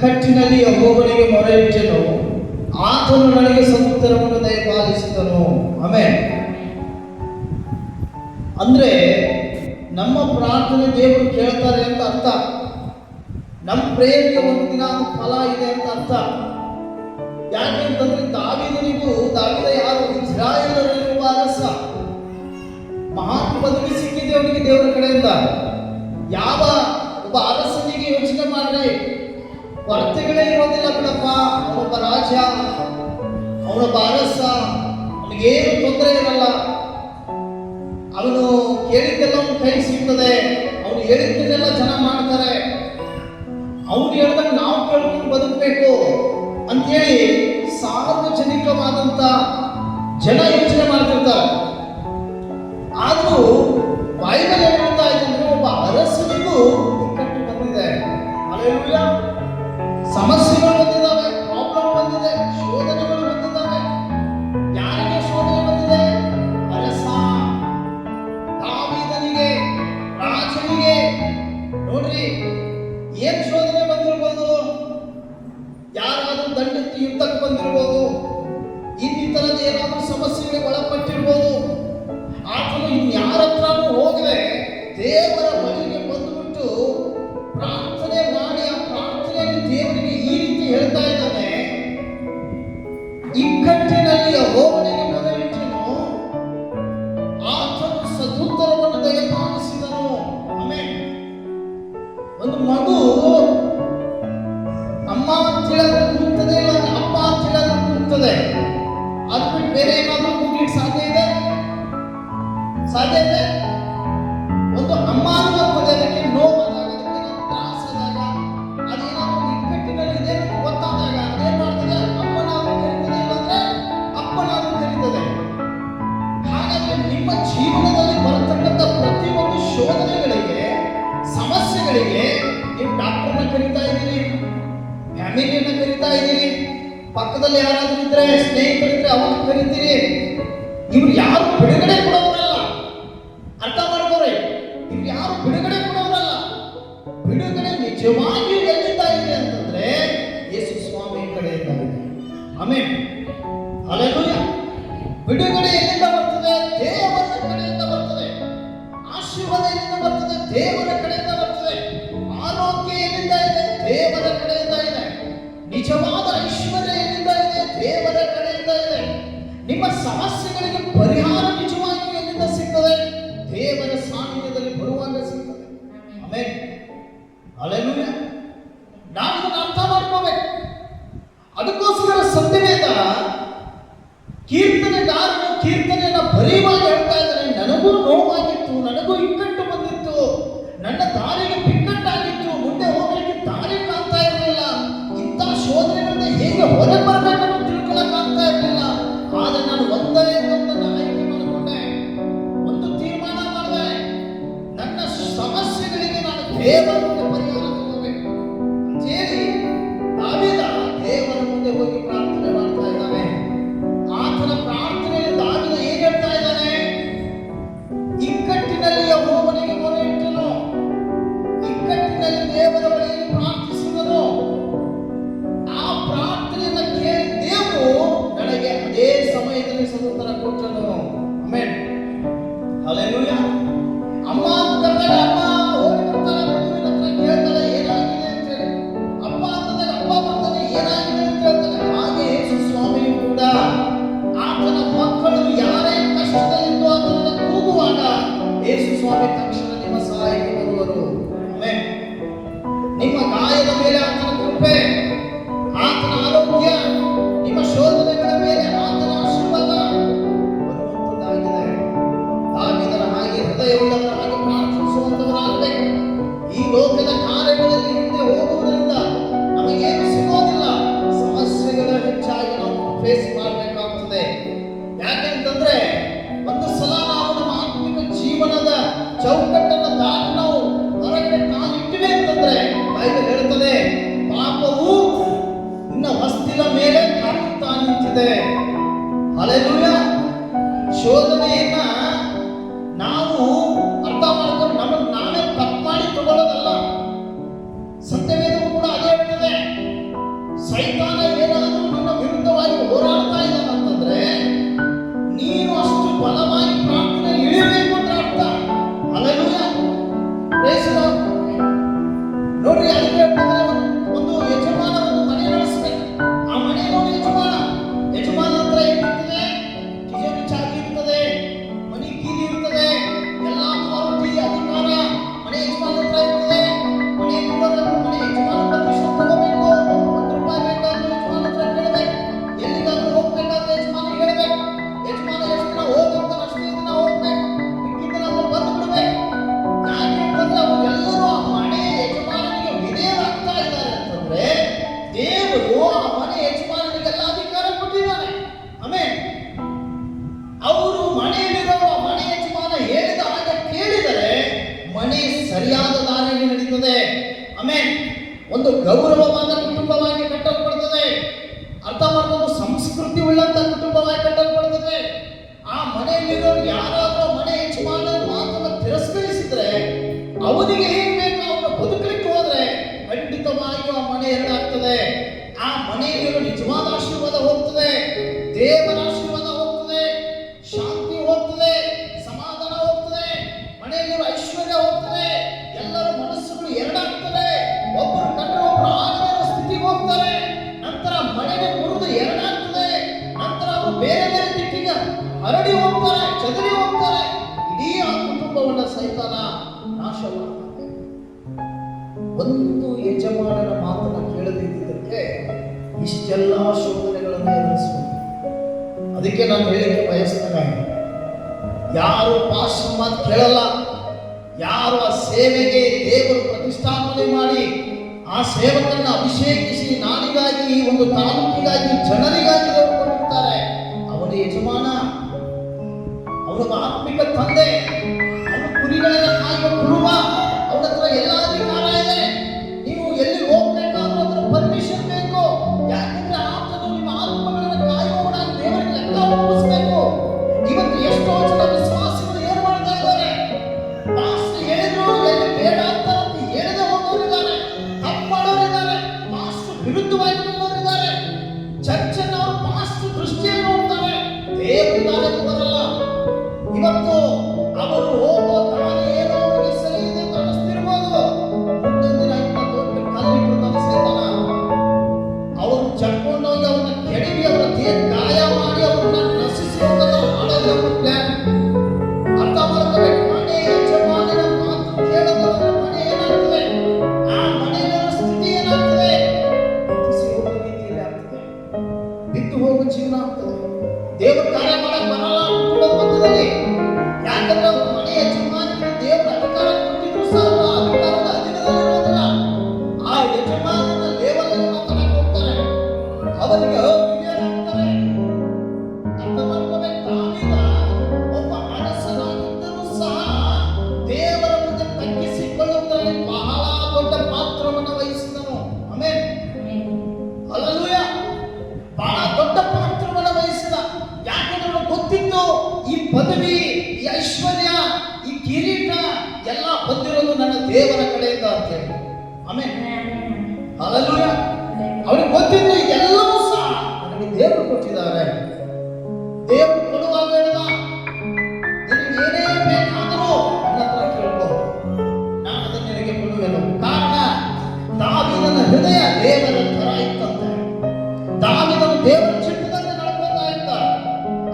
ಇಕ್ಕಟ್ಟಿನಲ್ಲಿ ಯೆಹೋವನಿಗೆ ಮೊರೆಯಿಟ್ಟೆನು, ಆತನು ನನಗೆ ಸದುತ್ತರವನ್ನು ದಯಪಾಲಿಸಿದನು. ಆಮೆನ್. ಅಂದ್ರೆ ನಮ್ಮ ಪ್ರಾರ್ಥನೆ ದೇವರು ಕೇಳ್ತಾರೆ ಅಂತ ಅರ್ಥ. ನಮ್ಮ ಪ್ರೇಯರ್ಗೆ ಒಂದು ದಿನ ಫಲ ಇದೆ ಅಂತ ಅರ್ಥ. ಯಾಕೆ ಅಂತಂದ್ರೆ ದಾವೀದ ಯಾರು? ಇಸ್ರಾಯೇಲರಲ್ಲಿರುವ ಅರಸ. ಮಹಾನ್ ಪದವಿ ಸಿಕ್ಕಿದೆ ಅವನಿಗೆ ದೇವರ ಕಡೆಯಿಂದ. ಯಾವ ಒಬ್ಬ ಅರಸನಿಗೆ ಯೋಚನೆ ಮಾಡ್ರಿ, ಕೊರತೆಗಳೇ ಇರೋದಿಲ್ಲ ಬಿಡಪ್ಪ. ಅವನೊಬ್ಬ ರಾಜ, ಅವನೊಬ್ಬ ಅರಸ, ಅವನಿಗೇನು ತೊಂದರೆ ಇರಲ್ಲ. ಅವನು ಕೇಳಿದ್ದೆಲ್ಲ ಅವನ ಕೈ ಸಿಗ್ತದೆ, ಅವನು ಹೇಳಿದ್ದನ್ನೆಲ್ಲ ಜನ ಮಾಡ್ತಾರೆ. ಅವನು ಹೇಳಿದಾಗ ನಾವು ಕೇಳ್ಕೊಂಡು ಬದುಕಬೇಕು ಅಂತೇಳಿ ಸಾರ್ವಜನಿಕವಾದಂತ ಜನ ಯೋಚನೆ ಮಾಡ್ತಿರ್ತಾರೆ. ಆದರೂ ಬೈಬಲ್ ಏನ್ ಹೇಳ್ತಾ ಇದೆ ಅಂದ್ರೆ, ಒಬ್ಬ ಅರಸನಿಗೂ ಇಕ್ಕಟ್ಟು ಬಂದಿದೆ. ಹಲ್ಲೆಲೂಯಾ. ಸಮಸ್ಯೆಗಳು ಬಂದಿದ್ದಾವೆ, ಪ್ರಾಬ್ಲಮ್ ಬಂದಿದೆ, ಶೋಧನೆಗಳು ಬಂದಿದ್ದಾವೆ. ಯಾರಿಗೆ ಶೋಧನೆ ಬಂದಿದೆ? ಅರಸ, ದಾವೀದನಿಗೆ, ರಾಜನಿಗೆ. ನೋಡ್ರಿ, ಏನ್ ಶೋಧನೆ ಬಂದಿರ್ಬೋದು? ಯಾರಾದ್ರೂ ದಂಡಕ್ಕೆ ಯುದ್ಧಕ್ಕೆ ಬಂದಿರ್ಬೋದು, ಇನ್ನಿತರದ ಏನಾದ್ರೂ ಸಮಸ್ಯೆಗಳಿಗೆ ಒಳಪಟ್ಟಿರ್ಬೋದು. ಆತನು ಇನ್ಯಾರ ಹತ್ರನೂ ಹೋಗದೆ ದೇವರ ಬಳಿಗೆ ಬಂದುಬಿಟ್ಟು ಪ್ರಾರ್ಥನೆ ಮಾಡಿ, ಆ ಪ್ರಾರ್ಥನೆಯಲ್ಲಿ ದೇವರಿಗೆ ಈ ರೀತಿ ಹೇಳ್ತಾ ಇದ್ದಾನೆ, ಇಕ್ಕಟ್ಟಿನಲ್ಲಿ ಯೆಹೋವನಿಗೆ ಮೊರೆಯಿಟ್ಟೆನು, ಆತನು ಸದುತ್ತರವನ್ನು ದಯಪಾಲಿಸಿದನು. ಆಮೆನ್. ಒಂದು ಮಗು ಅಮ್ಮ ಅಂತ ಹೇಳಿದ್ರೆ ಕೂಗ್ತದೆ, ಇಲ್ಲ ಅಪ್ಪ ಅಂತ ಹೇಳಿದ್ರೆ ಕೂಗ್ತದೆ. ಅದು ಬಿಟ್ಟು ಬೇರೆ ಏನಾದ್ರೂ ಕೂಗ್ಲಿಕ್ಕೆ ಸಾಧ್ಯ ಇದೆ? ಸಾಧ್ಯ ಇದೆ? ಒಂದು ಅಮ್ಮ ಅನ್ನೋದು ಅದಕ್ಕೆ ನೋವಾದಾಗ, ಅದಕ್ಕೆ ತ್ರಾಸಾದಾಗ, ಅದೇನಾದ್ರೂ ಇಕ್ಕಟ್ಟಿನಲ್ಲಿ ಇದೆ ಅಂತ ಗೊತ್ತಾದಾಗ ಅದೇನ್ ಮಾಡ್ತದೆ? ಅಪ್ಪನಾದ್ರೂ ಕರೀತದೆ, ಇಲ್ಲಾಂದ್ರೆ ಅಪ್ಪನಾದ್ರೂ ಕರೀತದೆ. ಹಾಗಾಗಿ ನಿಮ್ಮ ಜೀವನದಲ್ಲಿ ಬರತಕ್ಕಂಥ ಪ್ರತಿಯೊಂದು ಶೋಧನೆಗಳಿಗೆ, ಸಮಸ್ಯೆಗಳಿಗೆ ನೀವು ಡಾಕ್ಟರ್ನ ಕರೀತಾ ಇದ್ದೀರಿ, ಫ್ಯಾಮಿಲಿಯನ್ನ ಕರೀತಾ ಇದ್ದೀರಿ, ಪಕ್ಕದಲ್ಲಿ ಯಾರಾದ್ರೂ ಇದ್ರೆ, ಸ್ನೇಹಿತರಿದ್ರೆ ಅವನ್ನ ಕರೀತೀರಿ. ಇವ್ರು ಯಾರು ಬಿಡುಗಡೆ ಕೊಡೋರಲ್ಲ. ಅರ್ಥ ಮಾಡ್ಕೋರಿ, ಇವ್ರು ಯಾರು ಬಿಡುಗಡೆ ಕೊಡೋರಲ್ಲ. ಬಿಡುಗಡೆ ನಿಜವಾಗಿಯೂ ಎಲ್ಲಿಂದ ಇದೆ ಅಂತಂದ್ರೆ ಯೇಸು ಸ್ವಾಮಿ ಕಡೆಯಿಂದ ಇದೆ. ಆಮೆನ್. ಹಲ್ಲೆಲೂಯಾ. ಬಿಡುಗಡೆ ಎಲ್ಲಿಂದ ಬರ್ತದೆ? ದೇವರ ಕಡೆಯಿಂದ ಬರ್ತದೆ. ಆಶೀರ್ವಾದ ಎಲ್ಲಿಂದ ಬರ್ತದೆ? ದೇವರ ಕಡೆಯಿಂದ ಬರ್ತದೆ. ಆರೋಗ್ಯ ಎಲ್ಲಿಂದ ಇದೆ? ದೇವರ ಕಡೆಯಿಂದ ಇದೆ. ನಿಜವಾದ ಐಶ್ವರ್ಯ ಎಲ್ಲಿಂದ ಇದೆ? ದೇವರ ಕಡೆಯಿಂದ ಇದೆ. ನಿಮ್ಮ ಸಮಸ್ಯೆಗಳಿಗೆ ಪರಿಹಾರ ನಿಜವಾಗಿ ಎಲ್ಲಿಂದ ಸಿಗ್ತದೆ? ದೇವರ ಸಾನ್ನಿಧ್ಯದಲ್ಲಿ ಬರುವಾಗ ಸಿಗ್ತದೆ. ಆಮೆನ್. ಹಲ್ಲೆಲೂಯಾ. ನಾವು ಇದನ್ನು ಅರ್ಥ ಮಾಡ್ಕೋಬೇಕು. ಅದಕ್ಕೋಸ್ಕರ ಸತ್ಯವೇದ ಕೀರ್ತನೆಗಾರನು ಕೀರ್ತನೆಯನ್ನ ಬರೆಯುವಾಗ ಹೇಳ್ತಾ ಇದ್ದಾನೆ, ನನಗೂ ನೋವಾಗಿತ್ತು, ನನಗೂ ಇಕ್ಕಟ್ಟು ಬಂದಿತ್ತು, ನನ್ನ ದಾರಿಗೆ ಬಿಕ್ಕಟ್ಟಾಗಿತ್ತು, ಮುಂದೆ ಹೋಗ್ಲಿಕ್ಕೆ ದಾರಿ ಕಾಣ್ತಾ ಇರಲಿಲ್ಲ, ಇಂಥ ಶೋಧನೆಗಳಿಂದ ಹೇಗೆ ಹೊರ ಬರಬೇಕನ್ನು ತಿಳ್ಕೊಳ್ಳಕ್ ಆಗ್ತಾ ಇರಲಿಲ್ಲ. ಆದ್ರೆ ನಾನು ಒಂದನ್ನು ಆಯ್ಕೆ ಮಾಡಿಕೊಂಡೆ, ಒಂದು ತೀರ್ಮಾನ ಮಾಡಿದೆ, ನನ್ನ ಸಮಸ್ಯೆಗಳಿಗೆ ನಾನು ದೇವರ ಮುಂದೆ ಪರಿಹಾರ ತಗೋಬೇಕು ಅಂತೇಳಿ ದಾವೀದ ದೇವರ ಮುಂದೆ ಹೋಗಿ ಪ್ರಾರ್ಥನೆ ಮಾಡ್ತಾ ಇದ್ದಾನೆ. ಆತನ ಪ್ರಾರ್ಥನೆಯಲ್ಲಿ ದಾವೀದ ಏನ್ ಹೇಳ್ತಾ ಇದ್ದಾನೆ? ಇಕ್ಕಟ್ಟಿನಲ್ಲಿ ಯೆಹೋವನಿಗೆ ಮೊರೆಯಿಟ್ಟನು, ಇಕ್ಕಟ್ಟಿನಲ್ಲಿ ದೇವರ ಬಳಿಯಲ್ಲಿ ಪ್ರಾರ್ಥಿಸಿದನು. ಆ ಪ್ರಾರ್ಥನೆಯನ್ನು ಕೇಳಿ ದೇವರು ನನಗೆ ಅದೇ ಸಮಯದಲ್ಲಿ ಸದುತ್ತರ ಕೊಟ್ಟನು. ಆಮೆನ್. ಹಲ್ಲೆಲೂಯಾ. ಅಮ್ಮ ಅಂತ ಕರೆದಾಗ ಅಮ್ಮ ಓಡಿ ಬರ್ತಾಳೆ, ಮಗುವಿನ ಹತ್ರ ಕೇಳ್ತಾಳೆ ಏನಾಗಿದೆ ಅಂತ ಹೇಳಿ. ಅಪ್ಪ ಅಂತಂದಾಗ ಅಪ್ಪ ಬರ್ತಾನೆ, ಏನಾಗಿದೆ ಅಂತ ಹೇಳ್ತಾನೆ. ಹಾಗೆ ಯೇಸು ಸ್ವಾಮಿಯು ಕೂಡ ಆತನ ಮಕ್ಕಳು ಯಾರೇ ಕಷ್ಟದಲ್ಲಿದ್ದು ಆತನನ್ನು ಕೂಗುವಾಗ ಯೇಸು ಸ್ವಾಮಿ ತಕ್ಷಣ ನಿಮ್ಮ ಸಹಾಯಕ್ಕೆ ಬರುವರು. ಆಮೆನ್. ನಿಮ್ಮ ಗಾಯದ ಮೇಲೆ ಆತನ ಕೃಪೆ, ಆತನ ಆರೋಗ್ಯ, ನಿಮ್ಮ ಶೋಧನೆಗಳ ಮೇಲೆ ಆತನ ಆಶೀರ್ವಾದ ಬರುವಂತದ್ದಾಗಿದೆ. ದಾವೀದನ ಹಾಗೆ ಹೃದಯವುಳ್ಳವರ ಹಾಗೆ ಪ್ರಾರ್ಥಿಸುವಂತವರಾಗಬೇಕು. ಈ ಲೋಕದ ಕಾರ್ಯಗಳಲ್ಲಿ ಹಿಂದೆ ಹೋಗುವುದರಿಂದ ನಮಗೇನು ಸಿಗೋದಿಲ್ಲ. ಸಮಸ್ಯೆಗಳ ಹೆಚ್ಚಾಗಿ ನಾವು ಫೇಸ್ ಮಾಡಬೇಕಾಗ್ತದೆ. ಯಾಕೆಂತಂದ್ರೆ ಒಂದು ಸಲ ನಾವು ನಮ್ಮ ಆತ್ಮಿಕ ಜೀವನದ ಚೌಕಟ್ಟನ್ನು ದಾಟಿ ನಾವು ಹೊರಗಡೆ ಕಾಲಿಟ್ಟಿವೆ ಅಂತಂದ್ರೆ ಬೈಬಲ್ ಹೇಳ್ತದೆ, ಪಾಪವು ನಿನ್ನ ಹೊಸ್ತಿಲ ಮೇಲೆ ಕಾಣುತ್ತಾ ನಿಂತಿದೆ. ಹಲ್ಲೆಲೂಯಾ. ಶೋಧನೆಯನ್ನ ನಾವು ಅರ್ಥ ಮಾಡ್ಕೊಂಡು ನಮಗೆ ನಾವೇ ತಪ್ಪು ಮಾಡಿ ತಗೊಳ್ಳೋದಲ್ಲ. ಸತ್ಯವೇದವು ಕೂಡ ಅದೇ ಹೇಳ್ತದೆ, ಒಂದು ಗೌರವವಾದ ಕುಟುಂಬವಾಗಿ ಕಟ್ಟಲ್ಪಡ್ತದೆ. ಅರ್ಥ ಮಾಡ್ಕೊಂಡು ಸಂಸ್ಕೃತಿ ಉಳ್ಳಂತ ಕುಟುಂಬವಾಗಿ ಕಟ್ಟಲ್ಪಡ್ತದೆ. ಆ ಮನೆಯಲ್ಲಿರೋ ಯಾರಾದ್ರೂ ಮನೆ ಯಜಮಾನರ ಮಾತನ್ನು ತಿರಸ್ಕರಿಸಿದ್ರೆ, ಅವನಿಗೆ ಏನ್ ಬೇಕು ಅವನು ಬದುಕಲಿಕ್ಕೆ ಹೋದ್ರೆ ಖಂಡಿತವಾಗಿಯೂ ಆ ಮನೆ ಎರಡಾಗ್ತದೆ. ಆ ಮನೆಯಲ್ಲಿರೋ ನಿಜವಾದ ಆಶೀರ್ವಾದ ಹೋಗ್ತದೆ, ದೇವರ ಆಶೀರ್ವಾದ ಹೋಗ್ತದೆ, ಶಾಂತಿ ಹೋಗ್ತದೆ, ಸಮಾಧಾನ ಹೋಗ್ತದೆ, ಮನೆಯಲ್ಲಿರೋ ಐಶ್ವರ್ಯ ಹೋಗ್ತದೆ, ಎಲ್ಲರ ಮನಸ್ಸುಗಳು ಎರಡಾಗ್ತದೆ, ಒಬ್ಬರು ಕಂಡ್ರೆ ಒಬ್ಬರು ಆಗದ ಸ್ಥಿತಿಗೆ ಹೋಗ್ತಾರೆ. ನಂತರ ಮನೆಗೆ ಮುರಿದು ಎರಡಾಗ್ತದೆ. ನಂತರ ಅವರು ಬೇರೆ ಬೇರೆ ದಿಕ್ಕಿಗೆ ಹರಡಿ ಹೋಗ್ತಾರೆ, ಚದರಿ ಹೋಗ್ತಾರೆ. ಇಡೀ ಆ ಕುಟುಂಬವನ್ನ ಸೈತಾನ ನಾಶ ಮಾಡ್ತಾನೆ. ಒಂದು ಯಜಮಾನನ ಮಾತನ್ನ ಕೇಳದಿದ್ದಕ್ಕೆ ಇಷ್ಟೆಲ್ಲ ಶೋಧನೆಗಳನ್ನು ಎದುರಿಸುವುದು. ಅದಕ್ಕೆ ನಾನು ಹೇಳಿಕೆ ಬಯಸ್ತೇನೆ, ಯಾರು ಪಾಸ್ಟರ್ ಮಾತು ಕೇಳಲ್ಲ, ಯಾರು ಆ ಸೇವೆಗೆ ದೇವರು ಪ್ರತಿಷ್ಠಾಪನೆ ಮಾಡಿ ಆ ಸೇವಕರನ್ನ ಅಭಿಷೇಕಿಸಿ ನಾಡಿಗಾಗಿ, ಈ ಒಂದು ತಾಲೂಕಿಗಾಗಿ, ಜನರಿಗಾಗಿ ದೇವರು ಕೊಟ್ಟಿರ್ತಾರೆ, ಅವನ ಯಜಮಾನ, ಅವನ ಆತ್ಮಿಕ ತಂದೆ, ಅವನ ಕುರಿಗಳೆಲ್ಲ ಕಾಯುವ ಕುರುಬ, ಅವನ ಹತ್ರ ಎಲ್ಲ ಅಧಿಕಾರ ಇದೆ. ನೀವು ಎಲ್ಲಿ ಹೋಗ್ಬೇಕಾದ್ರೂ ಅದರ ಪರ್ಮಿಷನ್ ಬೇಕು. ಯಾಕಂದ್ರೆ ಆತನು ನಿಮ್ಮ ಆತ್ಮಗಳನ್ನು ಕಾಯುವವನ ದೇವರಿಗೆ ಲೆಕ್ಕ ಒಪ್ಪಿಸಬೇಕು. ಇವತ್ತು ಎಷ್ಟೋ ಜನ ವಿಶ್ವಾಸಿಗಳು ಏನ್ ಮಾಡ್ತಾ ಇದ್ದಾರೆ, ಪಾಸ್ಟರ್ ಹೇಳಿದ್ರು ಎಲ್ಲಿ ಬೇಡ ಅಂತ ಹೇಳದೆ ಹೋಗೋರಿದ್ದಾರೆ, ತಪ್ಪು ಮಾಡೋರಿದ್ದಾರೆ, ಪಾಸ್ಟರ್ ವಿರುದ್ಧವಾಗಿ ಹೋಗೋರಿದ್ದಾರೆ. ಚರ್ಚನ್ನು ಅವರು ಪಾಸ್ಟರ್ ದೃಷ್ಟಿಯಲ್ಲಿ ನೋಡ್ತಾರೆ, ದೇವರಿದ್ದಾರೆ ಬರಲ್ಲ. ಇವತ್ತು ಅವರು ಹೋಗೋ ದಾರಿ ಏನೋ ಅವರಿಗೆ ಸರಿ ಇದೆ ಅಂತ ಅನಿಸ್ತಿರ್ಬೋದು. ಮುಂದೊಂದು ದಿನ ಇಂಥ ದೊಡ್ಡ ಕಲ್ಲಿಟ್ಟು ಸೈತಾನ ಅವರು ಚಕ್ಕೊಂಡೋಗಿ ಅವ್ರನ್ನ ಕೆಡವಿ ಅವರ ದೇಹ ಗಾಯ ಮಾಡಿ ಅವ್ರನ್ನ ನಶಿಸಿ ಹೋಗೋದು ಮಾಡೋದು ಪ್ಲಾನ್. ಅರ್ಥ ಮಾಡ್ಕೋಬೇಕು. ಮನೆ ಯಜಮಾನನ ಮಾತು ಕೇಳದವರ ಮನೆ ಏನಾಗ್ತದೆ, ಆ ಮನೆಯ ಸ್ಥಿತಿ ಏನಾಗ್ತದೆ, ಬಿಸಿ ಹೋಗೋ ರೀತಿಯಲ್ಲಿ ಆಗ್ತದೆ, ಬಿದ್ದು ಹೋಗೋ ಜೀವನ ಆಗ್ತದೆ. ದೇವರ ಕಾರ್ಯ ಮಾಡಕ್ ಬರಲ್ಲ ಕುಟುಂಬದ ಮಧ್ಯದಲ್ಲಿ. ಯಾಕಂದ್ರೆ ಅವ್ರ ಮನೆ ಯಜಮಾನಿಗೆ ದೇವರ ಅಧಿಕಾರ ಕೊಟ್ಟಿದ್ರು ಸಹ ಅವರು ಅಧಿಕಾರದ ಅಧೀನದಲ್ಲಿರೋದಿಲ್ಲ. ಆ ಯಜಮಾನನ ಲೇವಲಲ್ಲಿ ಮಾತಾಡಕ್ ಹೋಗ್ತಾರೆ, ಅವರಿಗೆ ಅವಿಧೇಯರಾಗ್ತಾರೆ. ಅರ್ಥ ಮಾಡ್ಕೋಬೇಕು. ತಾವೀದ ಒಬ್ಬ ಅರಸನಾಗಿದ್ದರೂ ಸಹ ದೇವರ ಮುಂದೆ ತಗ್ಗಿಸಿಕೊಳ್ಳುವುದರಲ್ಲಿ ಬಹಳ ದೊಡ್ಡ ಪಾತ್ರವನ್ನು ವಹಿಸಿದನು. Amen, hallelujah. ಬಹಳ ದೊಡ್ಡ ಪಾತ್ರವನ್ನು ವಹಿಸಿದ. ಯಾಕಂದ್ರೆ ಅವನಿಗೆ ಗೊತ್ತಿತ್ತು, ಈ ಪದವಿ, ಈ ಐಶ್ವರ್ಯ, ಈ ಕಿರೀಟ ಎಲ್ಲ ಬಂದಿರೋದು ನನ್ನ ದೇವರ ಕಡೆಯಿಂದ ಅಂತ ಹೇಳಿ. Amen, hallelujah. ಅವನಿಗೆ ಗೊತ್ತಿತ್ತು ಎಲ್ಲವೂ ಸಹ ನನಗೆ ದೇವರು ಕೊಟ್ಟಿದ್ದಾರೆ. ದೇವರು ಕೊಡುವಾಗ ಹೇಳಿದ, ನಿನಗೆ ಏನೇ ಬೇಕಾದರೂ ನನ್ನ ಹತ್ರ ಕೇಳ್ಕೋ, ನಾನು ಅದನ್ನು ನಿನಗೆ ಕೊಡುವೆನು. ಕಾರಣ ದಾವೀದನ ಹೃದಯ ದೇವರ ತರ ಇತ್ತಂತೆ. ದಾವೀದನು ದೇವರ ಚಿತ್ತದಂತೆ ನಡ್ಕೊತಾ ಇದ್ದ.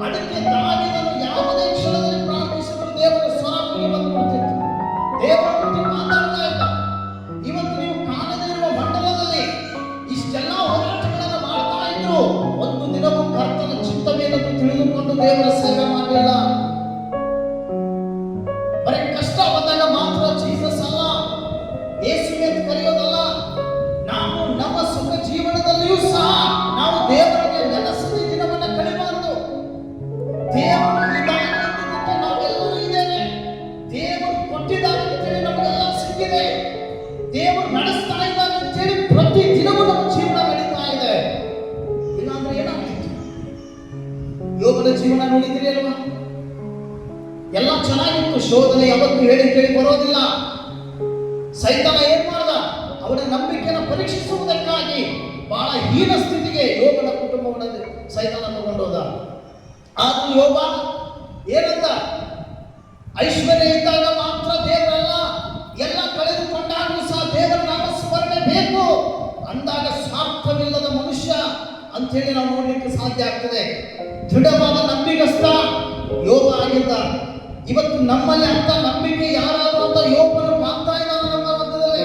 ಅದಕ್ಕೆ ದಾವೀದನು ಯಾವುದೇ ಕ್ಷಣದಲ್ಲಿ ಪ್ರಾರ್ಥಿಸಿದ್ರು ದೇವರ ಸ್ವರ ಬಂದ್ಬಿಡ್ತಿತ್ತು, ದೇವರ ಜೊತೆ ಮಾತಾಡ್ತಾ ಇದ್ದ. ಇವತ್ತು ನೀವು ಕಾಣದೇ ಇರುವ ಮಂಡಲದಲ್ಲಿ ಇಷ್ಟೆಲ್ಲ ಹೋರಾಟಗಳನ್ನು ಮಾಡ್ತಾ ಇದ್ರು, ಒಂದು ದಿನವೂ ಕರ್ತನ ಚಿತ್ತವೇನೆಂದು ತಿಳಿದುಕೊಂಡು ದೇವರ ಸೇವೆ ಮಾಡಲಿಲ್ಲ. ಬರೀ ಕಷ್ಟ ಬಂದಾಗ ಮಾತ್ರ ಜೀಸಸ್ ಅಲ್ಲ, ಯೇಸುವೆ ಅಂತ ಕರೆಯೋದಲ್ಲ. ನಾವು ನಮ್ಮ ಸುಖ ಜೀವನದಲ್ಲಿಯೂ ಸಹ ನಾವು ದೇವರಿಗೆ ನೆನಸಿದ ದಿನವನ್ನ ಕಳೆಯಬಾರದು. ದೇವರು ಇದ್ದಾನೆ ಅಂತಂದ್ರೆ ನಾವೆಲ್ಲರೂ ಇದ್ದೇವೆ. ದೇವರು ಕೊಟ್ಟಿದ್ದಾನೆ ಅಂತೇಳಿ ನಮಗೆಲ್ಲ ಸಿಕ್ಕಿದೆ. ದೇವರು ನಡೆಸ್ತಾ ಇದ್ದಾನೆ ಅಂತೇಳಿ ಪ್ರತಿ ದಿನವೂ ನಮ್ಮ ಜೀವನ ನಡೀತಾ ಇದೆ. ಇಲ್ಲಾಂದ್ರೆ ಏನಾಗ್ತಿತ್ತು? ಯೋಗದ ಜೀವನ ನೋಡಿದ್ರಿ ಅಲ್ವಾ? ಎಲ್ಲ ಚೆನ್ನಾಗಿತ್ತು, ಶೋಧನೆ ಯಾವತ್ತೂ ಹೇಳಿ ಕೇಳಿ ಬರೋದಿಲ್ಲ. ಸೈತಾನ ಏನ್ ಮಾಡ್ದ? ಅವನ ನಂಬಿಕೆಯನ್ನು ಪರೀಕ್ಷಿಸುವುದಕ್ಕಾಗಿ ಬಹಳ ಹೀನ ಸ್ಥಿತಿಗೆ ಯೋಗನ ಕುಟುಂಬವನ್ನು ಸೈತಾನ ತಗೊಂಡೋದ. ಆದ್ರೂ ಯೋಗ ಏನಂತ? ಐಶ್ವರ್ಯ ಇದ್ದಾಗ ಮಾತ್ರ ದೇವರಲ್ಲ, ಎಲ್ಲ ಕಳೆದುಕೊಂಡಾಗಲೂ ಸಹ ದೇವರ ನಾಮಸ್ಮರಣೆ ಬೇಕು ಅಂದಾಗ ಸ್ವಾರ್ಥವಿಲ್ಲದ ಮನುಷ್ಯ ಅಂತೇಳಿ ನಾವು ನೋಡಲಿಕ್ಕೆ ಸಾಧ್ಯ ಆಗ್ತದೆ. ದೃಢವಾದ ನಂಬಿಕಸ್ಥ ಯೋಗ ಆಗಿದ್ದ. ಇವತ್ತು ನಮ್ಮಲ್ಲಿ ಅಂತ ನಂಬಿಕೆ ಯಾರಾದ್ರೂ ಅಂತ ಯೋಗವನ್ನು ಕಾಣ್ತಾ ಇದ್ದಾನೆ ನಮ್ಮ ಮಧ್ಯದಲ್ಲಿ?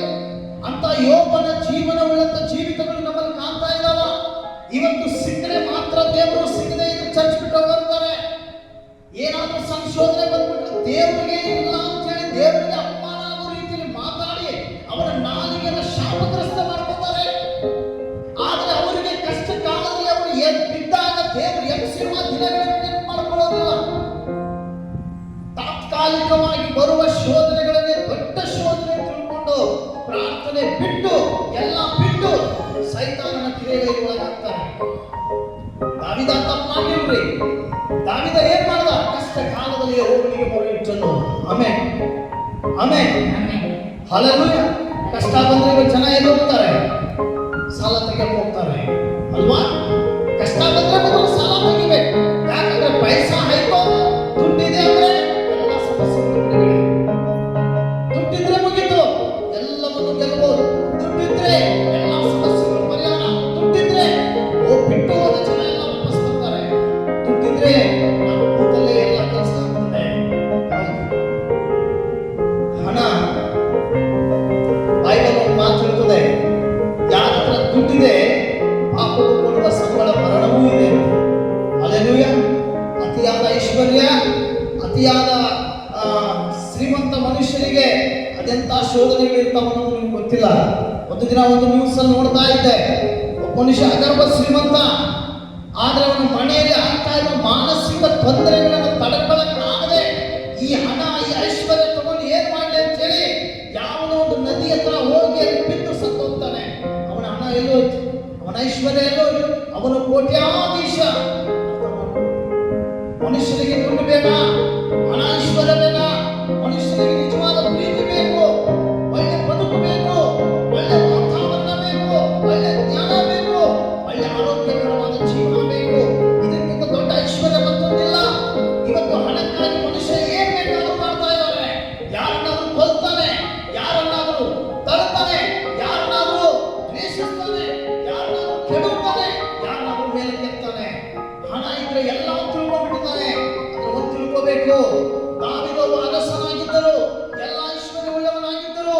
ಅಂತ ಯೋಗನ ಜೀವನವುಳ್ಳಂತ ಜೀವಿತಗಳು ನಮ್ಮಲ್ಲಿ ಕಾಣ್ತಾ ಇದ್ದಾವ? ಇವತ್ತು ಸಿಕ್ಕರೆ ಮಾತ್ರ ದೇವರು, ಸಿಗದೆ ಇದ್ರೆ ಚರ್ಚ್ ಬಿಟ್ಟು ಬರ್ತಾರೆ. ಏನಾದ್ರೂ ಸಂಶೋಧನೆ ಬಂದ್ಬಿಟ್ರೆ ದೇವರಿಗೆ ಇಲ್ಲ ಅಂತೇಳಿ ದೇವರಿಗೆ ಅಪಮಾನ ಆಗೋ ರೀತಿಯಲ್ಲಿ ಮಾತಾಡಿ ಅವರ ನಾಲಿಗೆಯನ್ನು ಶಾಪಗ್ರಸ್ತ ಮಾಡ್ಕೊತಾರೆ. ಆದ್ರೆ ಅವರಿಗೆ ಕಷ್ಟ ಕಾಲದಲ್ಲಿ ಅವರು ಬಿದ್ದಾಗ ದೇವರು ಎಬ್ಬಿಸಿರುವ ದಿನಗಳನ್ನು ಮಾಡ್ಕೊಳ್ಳೋದಿಲ್ಲ. ತಾತ್ಕಾಲಿಕವಾಗಿ ಬರುವ ಶೋಧನೆಗಳನ್ನೇ ದೊಡ್ಡ ಶೋಧನೆ ತಿಳ್ಕೊಂಡು ಪ್ರಾರ್ಥನೆ ಬಿಟ್ಟು ಎಲ್ಲ ದಾವೀದ ಏನ್ ಮಾಡ್ದ? ಕಷ್ಟ ಕಾಲದಲ್ಲಿ ಯೆಹೋವನಿಗೆ ಮೊರೆ ಇಟ್ಟನು. Amen, amen, hallelujah. ಕಷ್ಟ ಬಂದ್ರೆ ಇವತ್ತು ಜನ ಎಲ್ಲಿ ಹೋಗ್ತಾರೆ? ಸಾಲ ತೆಗೆಯಕ್ಕೆ ಹೋಗ್ತಾರೆ ಅಲ್ವಾ? ಕಷ್ಟ ಬಂದ್ರೆ ಮೊದಲು ಸಾಲ ತೆಗಿಬೇಕು. ಯಾಕಂದ್ರೆ ಪೈಸಾ ಆಯ್ತು, ದುಡ್ಡಿದೆ ಅಂದ್ರೆ ಎಲ್ಲ ಸಮಸ್ಯೆ ದುಡ್ಡಿದ್ರೆ ಮುಗೀತು, ಎಲ್ಲವನ್ನು ಗೆಲ್ಬಹುದು. ದುಡ್ಡಿದ್ರೆ ಎಲ್ಲ ಸಮಸ್ಯೆಗಳು ಪರಿಹಾರ. ದುಡ್ಡಿದ್ರೆ ಬಿಟ್ಟು ಹೋದ ಜನ ಎಲ್ಲ ವಾಪಸ್ ಬರ್ತಾರೆ. ದುಡ್ಡಿದ್ರೆ ನಾವು ಕೂತಲ್ಲೇ ಎಲ್ಲ ಕೆಲಸ ಆಗ್ತದೆ. ಹಣ, ಬೈಬಲ್ ಒಂದು ಮಾತು ಹೇಳ್ತದೆ, ಯಾರ ಹತ್ರ ದುಡ್ಡಿದೆ ಪಾಪವು ಕೊಡುವ ಸಂಬಳ ಮರಣವೂ ಇದೆ. ಹಲ್ಲೆಲೂಯಾ. ಅತಿಯಾದ ಐಶ್ವರ್ಯ, ಅತಿಯಾದ ಶ್ರೀಮಂತ ಮನುಷ್ಯರಿಗೆ ಅದೆಂತ ಶೋಧನೆಗಳಿರ್ತಾವ ಅನ್ನೋದು ನಿಮ್ಗೆ ಗೊತ್ತಿಲ್ಲ. ಒಂದು ದಿನ ಒಂದು ನ್ಯೂಸ್ ಅಲ್ಲಿ ನೋಡ್ತಾ ಇದ್ದೆ, ಒಬ್ಬ ಮನುಷ್ಯ ಅಗರ್ಭ ಶ್ರೀಮಂತ, ಆದ್ರೆ ಅವನ ಮನೆಯಲ್ಲಿ ಆಗ್ತಾ ಇರುವ ಮಾನಸಿಕ ತೊಂದರೆಗಳನ್ನು ತಡೆಕೊಳ್ಳಕ್ಕಾಗದೆ ಈ ಹಣ, ಈ ಐಶ್ವರ್ಯ ತಗೊಂಡು ಏನ್ ಮಾಡ್ಲಿ ಅಂತ ಹೇಳಿ ಯಾವುದೋ ಒಂದು ನದಿ ಹತ್ರ ಹೋಗಿ ಅಲ್ಲಿ ಬಿದ್ದು ಸತ್ತು ಹೋಗ್ತಾನೆ. ಅವನ ಹಣ ಎಲ್ಲೋಯ್ತು, ಅವನ ಐಶ್ವರ್ಯ ಎಲ್ಲೋಯ್ತು, ಅವನು ಕೋಟ್ಯಾಧೀಶ. ಮನುಷ್ಯನಿಗೆ ದುಡ್ಡು ಬೇಕಾ? ಹಣ ಐಶ್ವರ್ಯ ಬೇಕಾ? ಮನುಷ್ಯನಿಗೆ ನಿಜವಾದ ಪ್ರೀತಿ ಬೇಕು, ಒಳ್ಳೆ ಬದುಕು ಬೇಕು, ಒಳ್ಳೆ ವಾತಾವರಣ ಬೇಕು, ಒಳ್ಳೆ ಜ್ಞಾನ ಬೇಕು, ಒಳ್ಳೆ ಆರೋಗ್ಯಕರವಾದ ಜೀವನ ಬೇಕು. ಇದಕ್ಕಿಂತ ದೊಡ್ಡ ಐಶ್ವರ್ಯ ಮತ್ತೊಂದಿಲ್ಲ. ಇವತ್ತು ಹಣಕ್ಕಾಗಿ ಮನುಷ್ಯ ಏನ್ ಬೇಕಾದ್ರೂ ಮಾಡ್ತಾ ಇದ್ದಾರೆ. ಯಾರನ್ನಾದ್ರೂ ಕೊಲ್ತಾನೆ, ಯಾರನ್ನಾದ್ರೂ ತರ್ತಾನೆ, ಯಾರನ್ನಾದ್ರೂ ದ್ವೇಷಿಸ್ತಾನೆ, ಯಾರನ್ನಾದ್ರೂ ಕೆಡುತ್ತಾನೆ, ಯಾರನ್ನಾದ್ರೂ ಮೇಲೆ ಕೆತ್ತಾನೆ. ಹಣ ಇದ್ರೆ ಎಲ್ಲ ತಿಳ್ಕೊಂಡ್ಬಿಟ್ಟಿದ್ದಾನೆ. ಅದ್ರ ಒಂದು ತಿಳ್ಕೋಬೇಕು, ದಾವೀದ ಒಬ್ಬ ಅರಸನಾಗಿದ್ದರು, ಎಲ್ಲ ಐಶ್ವರ್ಯವುಳ್ಳವನಾಗಿದ್ದರು.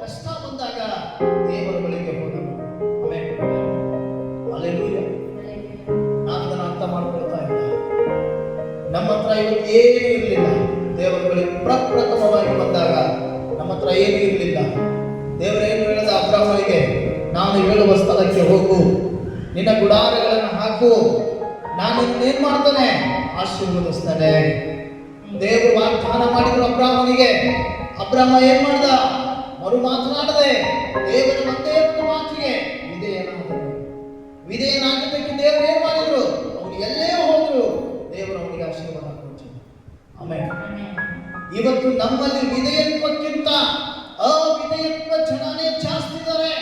ಕಷ್ಟ ಬಂದಾಗ ದೇವರ ಬಳಿಗೆ ಹೋದನು. Amen, hallelujah. ನಾನು ಇದನ್ನು ಅರ್ಥ ಮಾಡ್ಕೊಳ್ತಾ ಇಲ್ಲ. ನಮ್ಮ ಹತ್ರ ಇವತ್ತು ಏನೂ ಇರಲಿಲ್ಲ, ದೇವರ ಬಳಿಗೆ ಪ್ರಪ್ರಥಮವಾಗಿ ಬಂದಾಗ ನಮ್ಮ ಹತ್ರ ಏನೂ ಇರಲಿಲ್ಲ. ದೇವರೇನು ಹೇಳಿದ ಅಬ್ರಹಾಮನಿಗೆ, ನಾನು ಹೇಳುವ ಸ್ಥಳಕ್ಕೆ ಹೋಗು, ನಿನ್ನ ಗುಡಾರಗಳನ್ನು ಹಾಕು, ನಾನು ಇನ್ನೇನ್ ಮಾಡ್ತಾನೆ? ಆಶೀರ್ವದಿಸ್ತಾನೆ. ದೇವರು ವಾಗ್ದಾನ ಮಾಡಿದ್ರು ಅಬ್ರಹಾಮನಿಗೆ. ಅಬ್ರಹಾಮ ಏನ್ ಮಾಡ್ದ? ಮರು ಮಾತನಾಡದೆ ದೇವರ ಒಂದೇ ಒಂದು ಮಾತಿಗೆ ವಿಧೇಯನಾಗಬೇಕು. ದೇವರು ಏನ್ ಮಾಡಿದ್ರು? ಅವ್ರು ಎಲ್ಲೇ ಹೋದ್ರು ದೇವರು ಅವನಿಗೆ ಆಶೀರ್ವಾದ ಕೊಡ್ತಾರೆ. ಆಮೆನ್. ಇವತ್ತು ನಮ್ಮಲ್ಲಿ ವಿಧೇಯತ್ವಕ್ಕಿಂತ ಅವಿಧೇಯತ್ವ ಜನನೇ ಜಾಸ್ತಿ ಇದ್ದಾರೆ.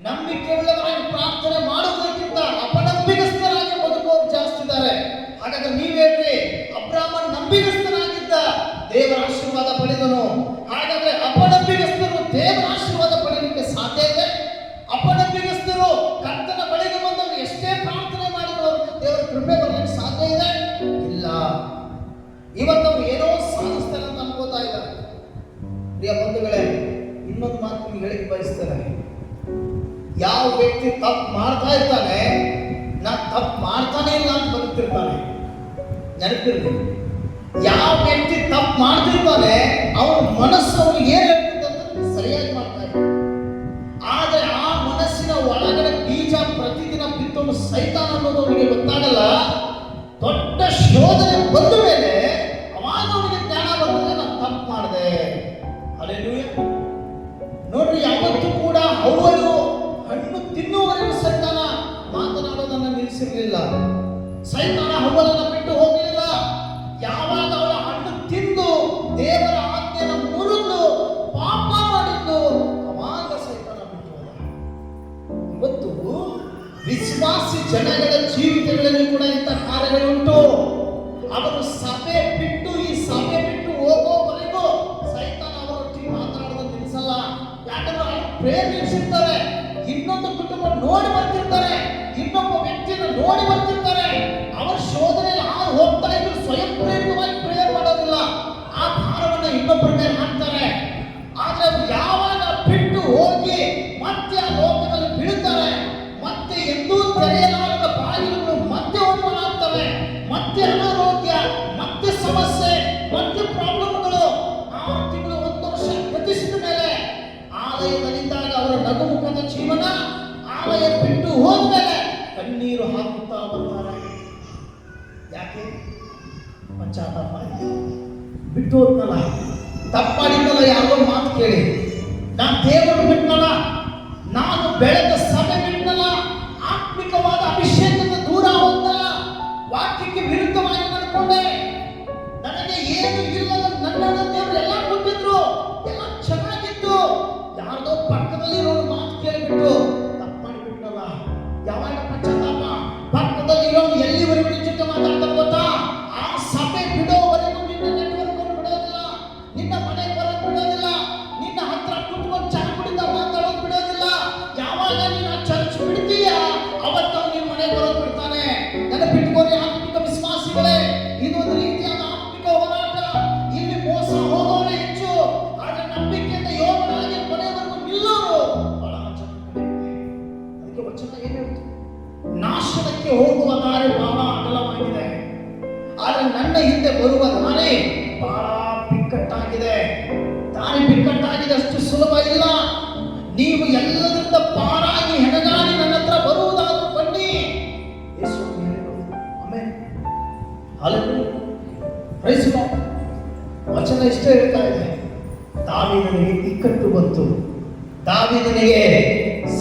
ನಂಬಿಕೆ ಉಳ್ಳವರಾಗಿ ಪ್ರಾರ್ಥನೆ ಮಾಡುವುದಕ್ಕಿಂತ ಅಪನಂಬಿಕಸ್ಥರಾಗಿ ಬದುಕುವವರು ಜಾಸ್ತಿ ಇದ್ದಾರೆ. ಹಾಗಾದ್ರೆ ನೀವೇನ್ರಿ? ಅಬ್ರಹಾಮ ನಂಬಿಕಸ್ಥನಾಗಿದ್ದ, ದೇವರ ಆಶೀರ್ವಾದ ಪಡೆದನು. ಹಾಗಾದ್ರೆ ಅಪನಂಬಿಕಸ್ಥರು ದೇವರ ಆಶೀರ್ವಾದ ಪಡೆಯಲಿಕ್ಕೆ ಸಾಧ್ಯ ಇದೆ? ಅಪನಂಬಿಕಸ್ಥರು ಕರ್ತನ ಬಳಿಗೆ ಬಂದವರು ಎಷ್ಟೇ ಪ್ರಾರ್ಥನೆ ಮಾಡಿದ್ರು ದೇವರ ಕೃಪೆ ಬರಲಿಕ್ಕೆ ಸಾಧ್ಯ ಇದೆ? ಇಲ್ಲ. ಇವತ್ತವ್ರು ಏನೋ ಸಾಧಿಸ್ತಾರೆ ಅಂತ ಅನ್ಕೋತಾ ಇದ್ದಾರೆ. ಪ್ರಿಯ ಬಂಧುಗಳೇ, ಇನ್ನೊಂದು ಮಾತು ನಿಮ್ಗೆ ಹೇಳಿಕೆ ಬಯಸ್ತಾರೆ. ಯಾವ ವ್ಯಕ್ತಿ ತಪ್ಪು ಮಾಡ್ತಾ ಇರ್ತಾನೆ, ನಾ ತಪ್ಪು ಮಾಡ್ತಾನೆ ಇಲ್ಲ ಅಂತ ಬದುಕ್ತಿರ್ತಾನೆ. ನೆನಪಿರ್ಲಿ, ಯಾವ ವ್ಯಕ್ತಿ ತಪ್ಪು ಮಾಡ್ತಿರ್ತಾನೆ ಅವನ ಮನಸ್ಸು ಅವನಿಗೆ ಏನ್ ಹೇಳ್ತಿದ್ದಂತ ಸರಿಯಾಗಿ ಮಾಡ್ತಾ ಇರ್ತಾನೆ. ಆದ್ರೆ ಆ ಮನಸ್ಸಿನ ಒಳಗಡೆ ಬೀಜ ಪ್ರತಿದಿನ ಬಿತ್ತೋನು ಸೈತಾನ ಅನ್ನೋದು ಅವನಿಗೆ ಗೊತ್ತಾಗಲ್ಲ. ದೊಡ್ಡ ಶೋಧನೆ ಬಂದ ಮೇಲೆ ಅವಾಗ ಅವನಿಗೆ ಜ್ಞಾನ ಬರ್ತದೆ, ನಾನು ತಪ್ಪು ಮಾಡಿದೆ. ಹಲ್ಲೆಲೂಯಾ. ನೋಡ್ರಿ, ಯಾವತ್ತೂ ಕೂಡ ಹವ್ವಳು ಹಣ್ಣು ತಿನ್ನುವವರೆಗೂ ಸೈತಾನ ಮಾತನಾಡೋದನ್ನು ನಿಲ್ಲಿಸಿರ್ಲಿಲ್ಲ. ಸೈತಾನ ಹವ್ವಳನ್ನು ಬಿಟ್ಟು ಹೋಗಲಿಲ್ಲ. ಯಾವಾಗ ಅವಳ ಹಣ್ಣು ತಿಂದು ದೇವರ ಆಜ್ಞೆಯನ್ನು ಮುರಿದು ಪಾಪ ಮಾಡಿದ್ದು ಅವಾಗ ಸೈತಾನ ಬಿಟ್ಟು ಹೋದ. ಇವತ್ತು ವಿಶ್ವಾಸಿ ಜನಗಳ ಜೀವಿತಗಳಲ್ಲಿ ಕೂಡ ಇಂಥ ಕಾರ್ಯಗಳುಂಟು. ಅವರು ಸಭೆ ಬಿಟ್ಟು ಈ ಸಭೆ ಬಿಟ್ಟು ಹೋಗೋವರೆಗೂ ಸೈತಾನ ಅವರೊಟ್ಟಿಗೆ ಮಾತನಾಡೋದನ್ನು ನಿಲ್ಲಿಸಲ್ಲ. ಯಾಕಂದ್ರೆ ಅವರು ಪ್ರೇಮಿಸಿರ್ತಾರೆ, ಇನ್ನೊಂದು ಕುಟುಂಬ ನೋಡಿ ಬರ್ತಿರ್ತಾರೆ, ಇನ್ನೊಬ್ಬ ವ್ಯಕ್ತಿಯನ್ನು ನೋಡಿ ಬರ್ತಿರ್ತಾರೆ. ಅವರ ಶೋಧನೆಯಲ್ಲಿ ಆರು ಹೋಗ್ತಾ ಇದ್ರು, ಸ್ವಯಂ ಪ್ರೇರಿತವಾಗಿ ಪ್ರೇಯರ್ ಮಾಡೋದಿಲ್ಲ. ಆ ಭಾರವನ್ನು ಇನ್ನೊಬ್ಬರ ಮೇಲೆ ಹಾಕ್ತಾರೆ. ಆದ್ರೆ ಅವರು ಯಾವಾಗ ಬಿಟ್ಟು ಹೋಗಿ ಮತ್ತೆ ಆ ಲೋಕದಲ್ಲಿ ಬೀಳ್ತಾರೆ, ಮತ್ತೆ ಎಂದೂ ತೆರೆಯಲಾರದ ಬಾಗಿಲುಗಳು ಮತ್ತೆ ಓಪನ್ ಆಗ್ತವೆ. ಮತ್ತೆ ಅನಾರೋಗ್ಯ, ಮತ್ತೆ ಸಮಸ್ಯೆ, ಮತ್ತೆ ಪ್ರಾಬ್ಲಮ್ಗಳು. 6 ತಿಂಗಳು 1 ವರ್ಷ ಗತಿಸಿದ ಮೇಲೆ ಆಲಯದಲ್ಲಿದ್ದಾಗ ಅವರ ನಗುಮುಖದ ಜೀವನ, ಆಲಯ ಬಿಟ್ಟು ಹೋದ್ಮೇಲೆ ಕಣ್ಣೀರು ಹಾಕುತ್ತಾ ಬರ್ತಾರೆ. ಯಾಕೆ? ಪಶ್ಚಾತ್ತಾಪ ಬಿಟ್ಟು ಹೋದ್ನಲ್ಲ, ತಪ್ಪಾಡಿದ್ನಲ್ಲ, ಯಾರೋ ಮಾತು ಕೇಳಿ, ನಾನು ದೇವರು ಬಿಟ್ನಲ್ಲ, ನಾನು ಬೆಳೆದ ಸಭೆ ಬಿಟ್ನಲ್ಲ, ಆತ್ಮಿಕವಾದ ಅಭಿಷೇಕದ ದೂರ ಹೋದ್ನಲ್ಲ, ವಾಕ್ಯಕ್ಕೆ ವಿರುದ್ಧವಾಗಿ ನನ್ನ ಏನು ಇಲ್ಲದ ನನ್ನನ್ನು ದೇವರು ಎಲ್ಲ ಕೊಟ್ಟಿದ್ರು, ಎಲ್ಲ ಚೆನ್ನಾಗಿತ್ತು. ಯಾರ್ದೋ ಪಕ್ಕದಲ್ಲಿ ಇರೋರು ಮಾತು ಕೇಳಿಬಿಟ್ಟು ತಪ್ಪು ಮಾಡಿಬಿಟ್ನಲ್ಲ. ಯಾವಾಗ ಪಶ್ಚಾತ್ತಾಪ? ಪಕ್ಕದಲ್ಲಿ ಇರೋನು ಎಲ್ಲಿವರೆಗೂ ನಿನ್ನ ಜೊತೆ ಮಾತಾಡ್ತಾರೆ ಗೊತ್ತಾ? ಆ ಸಭೆ ಬಿಡೋವರೆಗೂ ನಿನ್ನ ನೆಟ್ವರ್ಕ್ ಬಿಡೋದಿಲ್ಲ, ನಿನ್ನ ಮನೆಗೆ ಬರೋದು ಬಿಡೋದಿಲ್ಲ, ನಿನ್ನ ಹತ್ರ ಕುತ್ಕೊಂಡು ಚಾ ಕುಡಿದ ಮಾತಾಡೋದು ಬಿಡೋದಿಲ್ಲ. ಯಾವಾಗ ನೀನು ಆ ಚರ್ಚ್ ಬಿಡ್ತೀಯ ಅವತ್ತ ನಿನ್ನ ಮನೆಗೆ ಬರೋದು ಬಿಡ್ತಾನೆ. ನೆನಪಿಟ್ಕೋರಿ ಆತ್ಮಿಕ ವಿಶ್ವಾಸಿಗಳೇ, ಇದೊಂದು ರೀತಿಯಾದ ಆತ್ಮಿಕ ಹೋರಾಟ. ಇಲ್ಲಿ ಮೋಸ ಹೋಗೋರೇ ಹೆಚ್ಚು, ಆದ್ರೆ ನಂಬಿಕೆಯಿಂದ ಯೋಗನಾಗಿ ಕೊನೆವರೆಗೂ ನಿಲ್ಲೋರು ಬಹಳ ಜನ ಕಡಿಮೆ. ಅದಕ್ಕೆ ವಚನ ಏನು ಹೇಳ್ತು? ನಾಶನಕ್ಕೆ ಹೋಗುವ ದಾರಿ ಬಹಳ ಅಗಲವಾಗಿದೆ, ಆದ್ರೆ ನನ್ನ ಹಿಂದೆ ಬರುವ ದಾರಿ ಬಹಳ ಬಿಕ್ಕಟ್ಟಾಗಿದೆ. ದಾರಿ ಬಿಕ್ಕಟ್ಟಾಗಿದೆ, ಅಷ್ಟು ಸುಲಭ ಇಲ್ಲ. ನೀವು ಎಲ್ಲದರಿಂದ ಪಾರಾಗಿ ಹೆಣಗಾಡಿ ನನ್ನ ಹತ್ರ ಬರುವುದಾದ್ರೂ ಬನ್ನಿ. ಯೇಸು ಹೇಳಿದರು. Amen. Hallelujah. Praise the Lord. ವಚನ ಇಷ್ಟ ಹೇಳ್ತಾ ಇದೆ, ದಾವೀದನಿಗೆ ಇಕ್ಕಟ್ಟು ಬಂತು, ದಾವೀದನಿಗೆ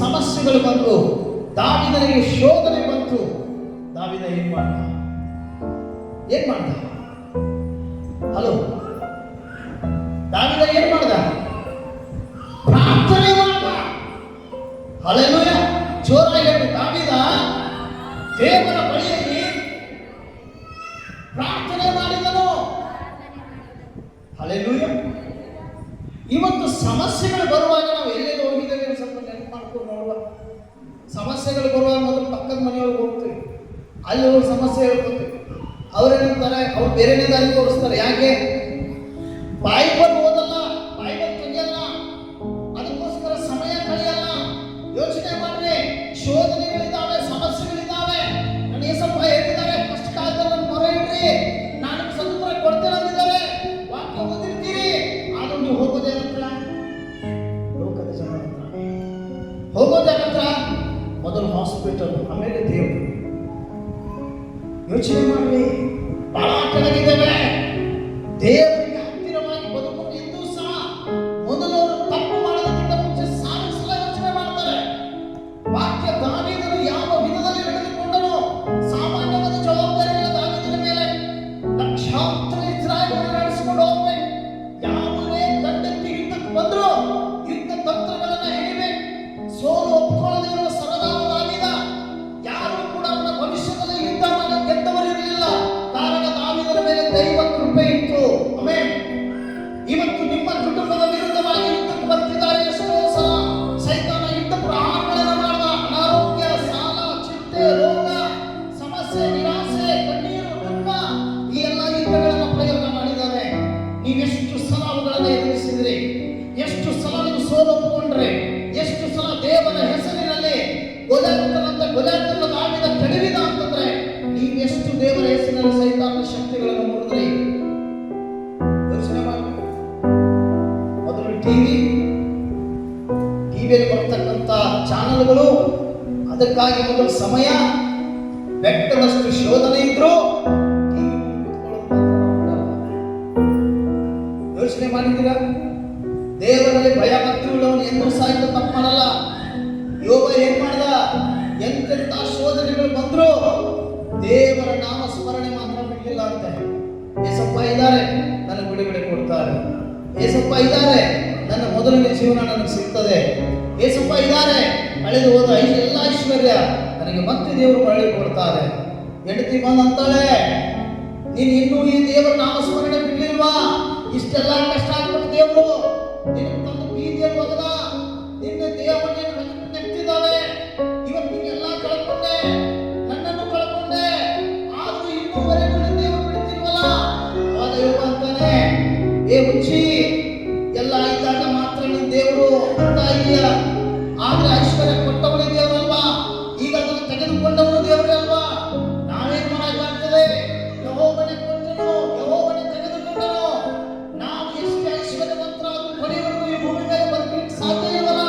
ಸಮಸ್ಯೆಗಳು ಬಂತು, ದಾವೀದನಿಗೆ ಶೋಧನೆ ಬಂತು. ದಾವೀದ ಏನ್ ಮಾಡ್ದ? ಹಲೋ, ದಾವೀದ ಏನ್ ಮಾಡ್ದ? ಪ್ರಾರ್ಥನೆ ಮಾಡ್ದ. ಹಲ್ಲೆಲೂಯಾ. ಜೋರಾಗಿ ಹೇಳಿ, ದಾವೀದ ದೇವರ ಬಳಿಯಲ್ಲಿ ಪ್ರಾರ್ಥನೆ ಮಾಡಿದನು. ಹಲ್ಲೆಲೂಯಾ. ಇವತ್ತು ಸಮಸ್ಯೆಗಳು ಬರುವಾಗ ನಾವು ಎಲ್ಲೆಲ್ಲಿ ಹೋಗಿದ್ದೇವೆ ಸ್ವಲ್ಪ ನೆನಪು ಮಾಡ್ಕೊಂಡು ನೋಡುವ. ಸಮಸ್ಯೆಗಳು ಬರುವಾಗ ಮೊದಲು ಪಕ್ಕದ ಮನೆಯೊಳಗೆ ಹೋಗ್ತೀವಿ, ಅಲ್ಲಿ ಹೋಗಿ ಸಮಸ್ಯೆ ಹೇಳ್ಕೊತೀವಿ. ಅವ್ರೇನಂತಾರೆ, ಅವ್ರು ಬೇರೆನೇ ದಾರಿ ತೋರಿಸ್ತಾರೆ. ಯಾಕೆ? ಬೈಬಲ್ ಓದಲ್ಲ, ಬೈಬಲ್ ತೆಗಿಯಲ್ಲ, ಅದಕ್ಕೋಸ್ಕರ ಸಮಯ ಕಳೆಯಲ್ಲ. ಯೋಚನೆ ಮಾಡ್ರಿ, ಶೋಧನೆಗಳಿದ್ದಾವೆ, ಸಮಸ್ಯೆಗಳಿದ್ದಾವೆ. ನನ್ನ ಏಸಪ್ಪ ಹೇಳಿದ್ದಾರೆ, ಕಷ್ಟ ಕಾಲದಲ್ಲಿ ನನ್ನ ಮೊರೆ ಇಡ್ರಿ, ನಾನು ಸತ್ತರ ಕೊಡ್ತೇನೆ ಅಂದಿದ್ದಾರೆ. ವಾಕ್ಯ ಓದಿರ್ತೀರಿ, ಆದ್ರೂ ನೀವು ಹೋಗೋದೇ ಹತ್ರ, ಲೋಕದ ಜನ ಹತ್ರ ಹೋಗೋದೇ ಹತ್ರ. ಮೊದಲು ಹಾಸ್ಪಿಟಲ್, ಆಮೇಲೆ ದೇವರು. ಯೋಚನೆ ಮಾಡಿ, ಬಹಳ ಕೆಳಗಿದ್ದೇವೆ. ದೇವರಿಗೆ ಹತ್ತಿರವಾಗಿ ಬದುಕೊಂಡು ಇದ್ದು ಸಹ ಮೊದಲು ಅವರು ತಪ್ಪು ಮಾಡೋದಕ್ಕಿಂತ ಮುಂಚೆ ಸಾಧಿಸಲ ಯೋಚನೆ ಮಾಡ್ತಾರೆ. ವಾಕ್ಯ ದಾವೀದನು ಯಾವ ವಿಧದಲ್ಲಿ ನಡೆದುಕೊಂಡನು? ಸಾಮಾನ್ಯವಾದ ಜವಾಬ್ದಾರಿಗಳ ದಾವೀದನ ಮೇಲೆ ಲಕ್ಷಾಂತರ ಇಸ್ರಾಯೇಲರನ್ನು ನಡೆಸಿಕೊಂಡು ಹೋಗ್ಬೇಕು. ಯಾವುದೇ ದಂಡಕ್ಕೆ ಯುದ್ಧಕ್ಕೆ ಬಂದ್ರು ಯುದ್ಧ ತಂತ್ರಗಳನ್ನ ಹಿಡಿಬೇಕು. ಸೋಲು ಒಪ್ಪಿಕೊಳ್ಳದೇ ಇರುವ ಸರದಾರ ದಾವೀದ. ಯಾರು ಕೂಡ ಅವನ ಭವಿಷ್ಯದಲ್ಲಿ ಯುದ್ಧ ಮಾಡಿ ಗೆದ್ದವರು ಇರಲಿಲ್ಲ. ಕಾರಣ ದಾವೀದನ ಮೇಲೆ ದೈವ ಕೃಪೆ ಇತ್ತು. ಆಮೆನ್. ಇವತ್ತು ನಿಮ್ಮ ಕುಟುಂಬದ ವಿರುದ್ಧವಾಗಿ ಯುದ್ಧಕ್ಕೆ ಬರ್ತಿದ್ದಾರೆ. ಎಷ್ಟೋ ಸಲ ಸೈತಾನ ಯುದ್ಧ ಪ್ರಹಾರಗಳನ್ನು ಮಾಡಿದ. ಅನಾರೋಗ್ಯ, ಸಾಲ, ಚಿಂತೆ, ರೋಗ, ಸಮಸ್ಯೆ, ನಿರಾಸೆ, ಕಣ್ಣೀರು, ದುಃಖ, ಈ ಎಲ್ಲ ಯುದ್ಧಗಳನ್ನು ಪ್ರಯೋಗ ಮಾಡಿದ್ದಾರೆ. ನೀವೆಷ್ಟು ಸಲ ಅವುಗಳನ್ನು ಎದುರಿಸಿದ್ರಿ? ಎಷ್ಟು ಸಲ ನೀವು ಸೋಲು ಒಪ್ಪಿಕೊಂಡ್ರೆ? ಎಷ್ಟು ಸಲ ದೇವರ ಹೆಸರಿನಲ್ಲಿ ಗೊಲಾತನ ದಾವೀದ ಕೆಡವಿದ ಅಂತಂದ್ರೆ ನೀವೆಷ್ಟು ದೇವರ ಹೆಸರಿನಲ್ಲಿ ಸೈತಾನನ ಶಕ್ತಿಗಳನ್ನು ಮುರಿದ್ರಿ? ಯೋಚನೆ ಮಾಡಿ. ಮೊದಲು ಟಿವಿಯಲ್ಲಿ ಬರ್ತಕ್ಕಂಥ ಚಾನಲ್ಗಳು, ಅದಕ್ಕಾಗಿ ಮೊದಲು ಸಮಯ, ಬೆಟ್ಟದಷ್ಟು ಶೋಧನೆ ಇದ್ರು ಯೋಚನೆ ಮಾಡಿದ್ದೀರಾ? ದೇವರಲ್ಲಿ ಭಯ ಭಕ್ತಿ ಉಳ್ಳವನು ಎಂದೂ ಸಾಯ್ತ ತಪ್ಪು ಮಾಡಲ್ಲ. ಯೋಗ ಏನ್ ಮಾಡ್ದ? ಎಂತೆಂತ ಶೋಧನೆಗಳು ಬಂದ್ರು ದೇವರ ನಾಮ ಸ್ಮರಣೆ ಮಾತ್ರ ಬಿಡಲಿಲ್ಲ ಅಂತೆ. ಏಸಪ್ಪ ಇದ್ದಾರೆ, ನನಗೆ ಬಿಡುಗಡೆ ಕೊಡ್ತಾರೆ. ಏಸಪ್ಪ ಇದ್ದಾರೆ, ನನ್ನ ಮೊದಲನೇ ಜೀವನ ನನಗೆ ಸಿಗ್ತದೆ. ಏಸಪ್ಪ ಇದ್ದಾರೆ, ಕಳೆದು ಹೋದ ಎಲ್ಲ ಐಶ್ವರ್ಯ ನನಗೆ ಮತ್ತೆ ದೇವರು ಮರಳಿ ಕೊಡ್ತಾರೆ. ಹೆಂಡತಿ ಬಂದು ಅಂತಾಳೆ, ನೀನು ಇನ್ನೂ ಈ ದೇವರ ನಾಮ ಸ್ಮರಣೆ ಬಿಡ್ಲಿಲ್ವಾ? ಇಷ್ಟೆಲ್ಲ ಕಷ್ಟ ಆಗ್ಬಿಟ್ಟು ದೇವರು ನಿನ್ನ ತಂದು ಬೀದಿಯಲ್ಲಿ ಹೋಗದ, ನಿನ್ನ ದೇವರನ್ನ ನೆಟ್ಟಿದ್ದಾವೆ. ಇವತ್ತು ನೀನೆಲ್ಲ ಕಳ್ಕೊಂಡೆ, ನನ್ನನ್ನು ಕಳ್ಕೊಂಡೆ, ಆದ್ರೂ ಇನ್ನೂವರೆಗೂ ದೇವರು ಬಿಡ್ತಿಲ್ವಲ್ಲ? ಅವಾಗ ಯೋಗ ಅಂತಾನೆ, ಏ ಹುಚ್ಚಿ, ಎಲ್ಲ ಇದ್ದಾಗ ಮಾತ್ರ ನಿನ್ನ ದೇವರು ಅಂತ ಇದೆಯಾ? ಆದ್ರೆ ಐಶ್ವರ್ಯ ಕೊಟ್ಟವನೇ ದೇವರಲ್ವಾ? ಈಗ ಅದನ್ನು ತೆಗೆದುಕೊಂಡವನು ದೇವರೇ ಅಲ್ವಾ? ನಾವೇನ್ ಮಾಡಬೇಕಾಗ್ತದೆ? ಯೆಹೋವನೇ ಕೊಟ್ಟನು, ಯೆಹೋವನೇ ತೆಗೆದುಕೊಂಡನು. ನಾವು ಎಷ್ಟು ಐಶ್ವರ್ಯವಂತರಾದ್ರೂ ಕೊನೆಯವರೆಗೂ ಈ ಭೂಮಿ ಮೇಲೆ ಬದುಕಲಿಕ್ಕೆ ಸಾಧ್ಯ ಇಲ್ಲವಲ್ಲ?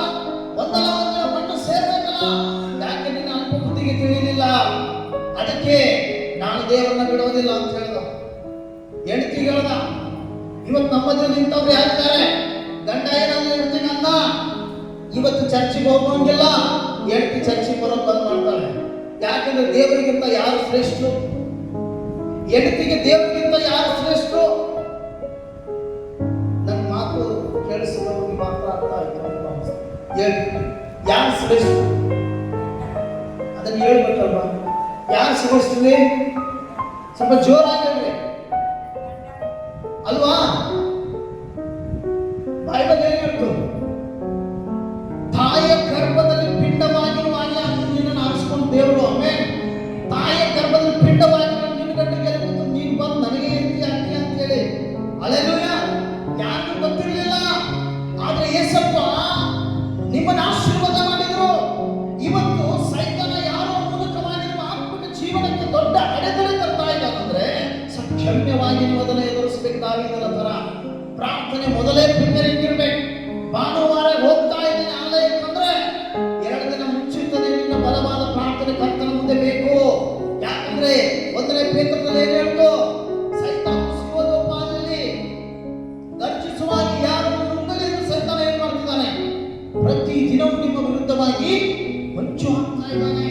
ಒಂದಲ್ಲ ಒಂದಿನ ಮಣ್ಣು ಸೇರ್ಬೇಕಲ್ಲ? ಯಾಕೆ ನಿನ್ನ ಅಲ್ಪ ಬುದ್ಧಿಗೆ ತಿಳಿಲಿಲ್ಲ? ಅದಕ್ಕೆ ನಾನು ದೇವರನ್ನ ಬಿಡೋದಿಲ್ಲ ಅಂತ ಹೇಳಿದ. ಹೆಂಡತಿ ಹೇಳ್ದ, ಇವತ್ತು ನಮ್ಮಲ್ಲಿ ನಿಂತವ್ರು ಯಾರಿದ್ದಾರೆ? ಗಂಡ ಏನಾದ್ರು ಇರ್ತೀನಿ ಅಂದ, ಇವತ್ತು ಚರ್ಚಿಗೆ ಹೋಗೋಂಗಿಲ್ಲ, ಹೆಂಡತಿ ಚರ್ಚಿಗೆ ಬರೋದು ಬಂದ್ ಮಾಡ್ತಾಳೆ. ಯಾಕಂದ್ರೆ ದೇವರಿಗಿಂತ ಯಾರು ಶ್ರೇಷ್ಠರು? ಹೆಂಡತಿಗೆ ದೇವರಿಗಿಂತ ಯಾರು ಶ್ರೇಷ್ಠರು? ಹೇಳಿ, ಯಾರು ಶ್ರೇಷ್ಠ ಅದನ್ನು ಹೇಳ್ಬೇಕಲ್ವಾ? ಯಾರು ಶ್ರೇಷ್ಠರಿ? ಸ್ವಲ್ಪ ಜೋರಾಗಿ ಹೇಳ್ರಿ ಅಲ್ವಾ? ಬೈಬಲ್ ಏನ್ ಹೇಳ್ತು? ತಾಯಿಯ ಗರ್ಭದಲ್ಲಿ ಪಿಂಡವಾಗಿರುವಾಗ ನಿನ್ನನ್ನು ಆರಿಸಿಕೊಂಡು ದೇವರು, ಆಮೇಲೆ ತಾಯಿಯ ಗರ್ಭದಲ್ಲಿ ಪಿಂಡವಾಗಿರುವ ನಿನ್ನ ಗಂಟೆಗೆ ನೀನು ಬಂದು ನನಗೆ ಎಂತಿ ಆಗ್ತಿ ಅಂತ ಹೇಳಿ, ಹಲ್ಲೆಲೂಯಾ. ಯಾರಿಗೂ ಗೊತ್ತಿರಲಿಲ್ಲ, ಆದ್ರೆ ಯೇಸಪ್ಪ ನಿಮ್ಮನ್ನು ಆಶೀರ್ವಾದ ಮಾಡಿದ್ರು. ಇವತ್ತು ಸೈತಾನ ಯಾರೋ ಮೂಲಕವಾಗಿ ನಿಮ್ಮ ಆತ್ಮಿಕ ಜೀವನಕ್ಕೆ ದೊಡ್ಡ ಅಡೆತಡೆ ತರ್ತಾ ಇದ್ದಾನಂದ್ರೆ ಸಕ್ಷಮ್ಯವಾಗಿ ನೀವು ಅದನ್ನು ಎದುರಿಸಬೇಕು. ದಾವೀದನ ತರ ಪ್ರಾರ್ಥನೆ ಮೊದಲೇ ಪ್ರಿಪೇರಿಂಗ್ ಇರ್ಬೇಕು. ಭಾನುವಾರ ಹೋಗ್ತಾ ಇದ್ದೀನಿ ಆಲಯಕ್ಕಂದ್ರೆ 2 ದಿನ ಮುಂಚಿತನೇ ನಿನ್ನ ಬಲವಾದ ಪ್ರಾರ್ಥನೆ ಕರ್ತನ ಮುಂದೆ ಬೇಕು. ಯಾಕಂದ್ರೆ 1ನೇ ಪೇತ್ರದಲ್ಲಿ ಏನ್ ಹೇಳ್ತು? ಸೈತಾನ ಸಿಗೋದೋಪಾದಲ್ಲಿ ಗರ್ಜಿಸುವಾಗಿ ಯಾರನ್ನು ನುಂಗಲಿ ಎಂದು ಸೈತಾನ ಏನ್ ಮಾಡ್ತಿದ್ದಾನೆ? ಪ್ರತಿ ದಿನವೂ ನಿಮ್ಮ ವಿರುದ್ಧವಾಗಿ ಹೊಂಚು ಹಾಕ್ತಾ ಇದ್ದಾನೆ.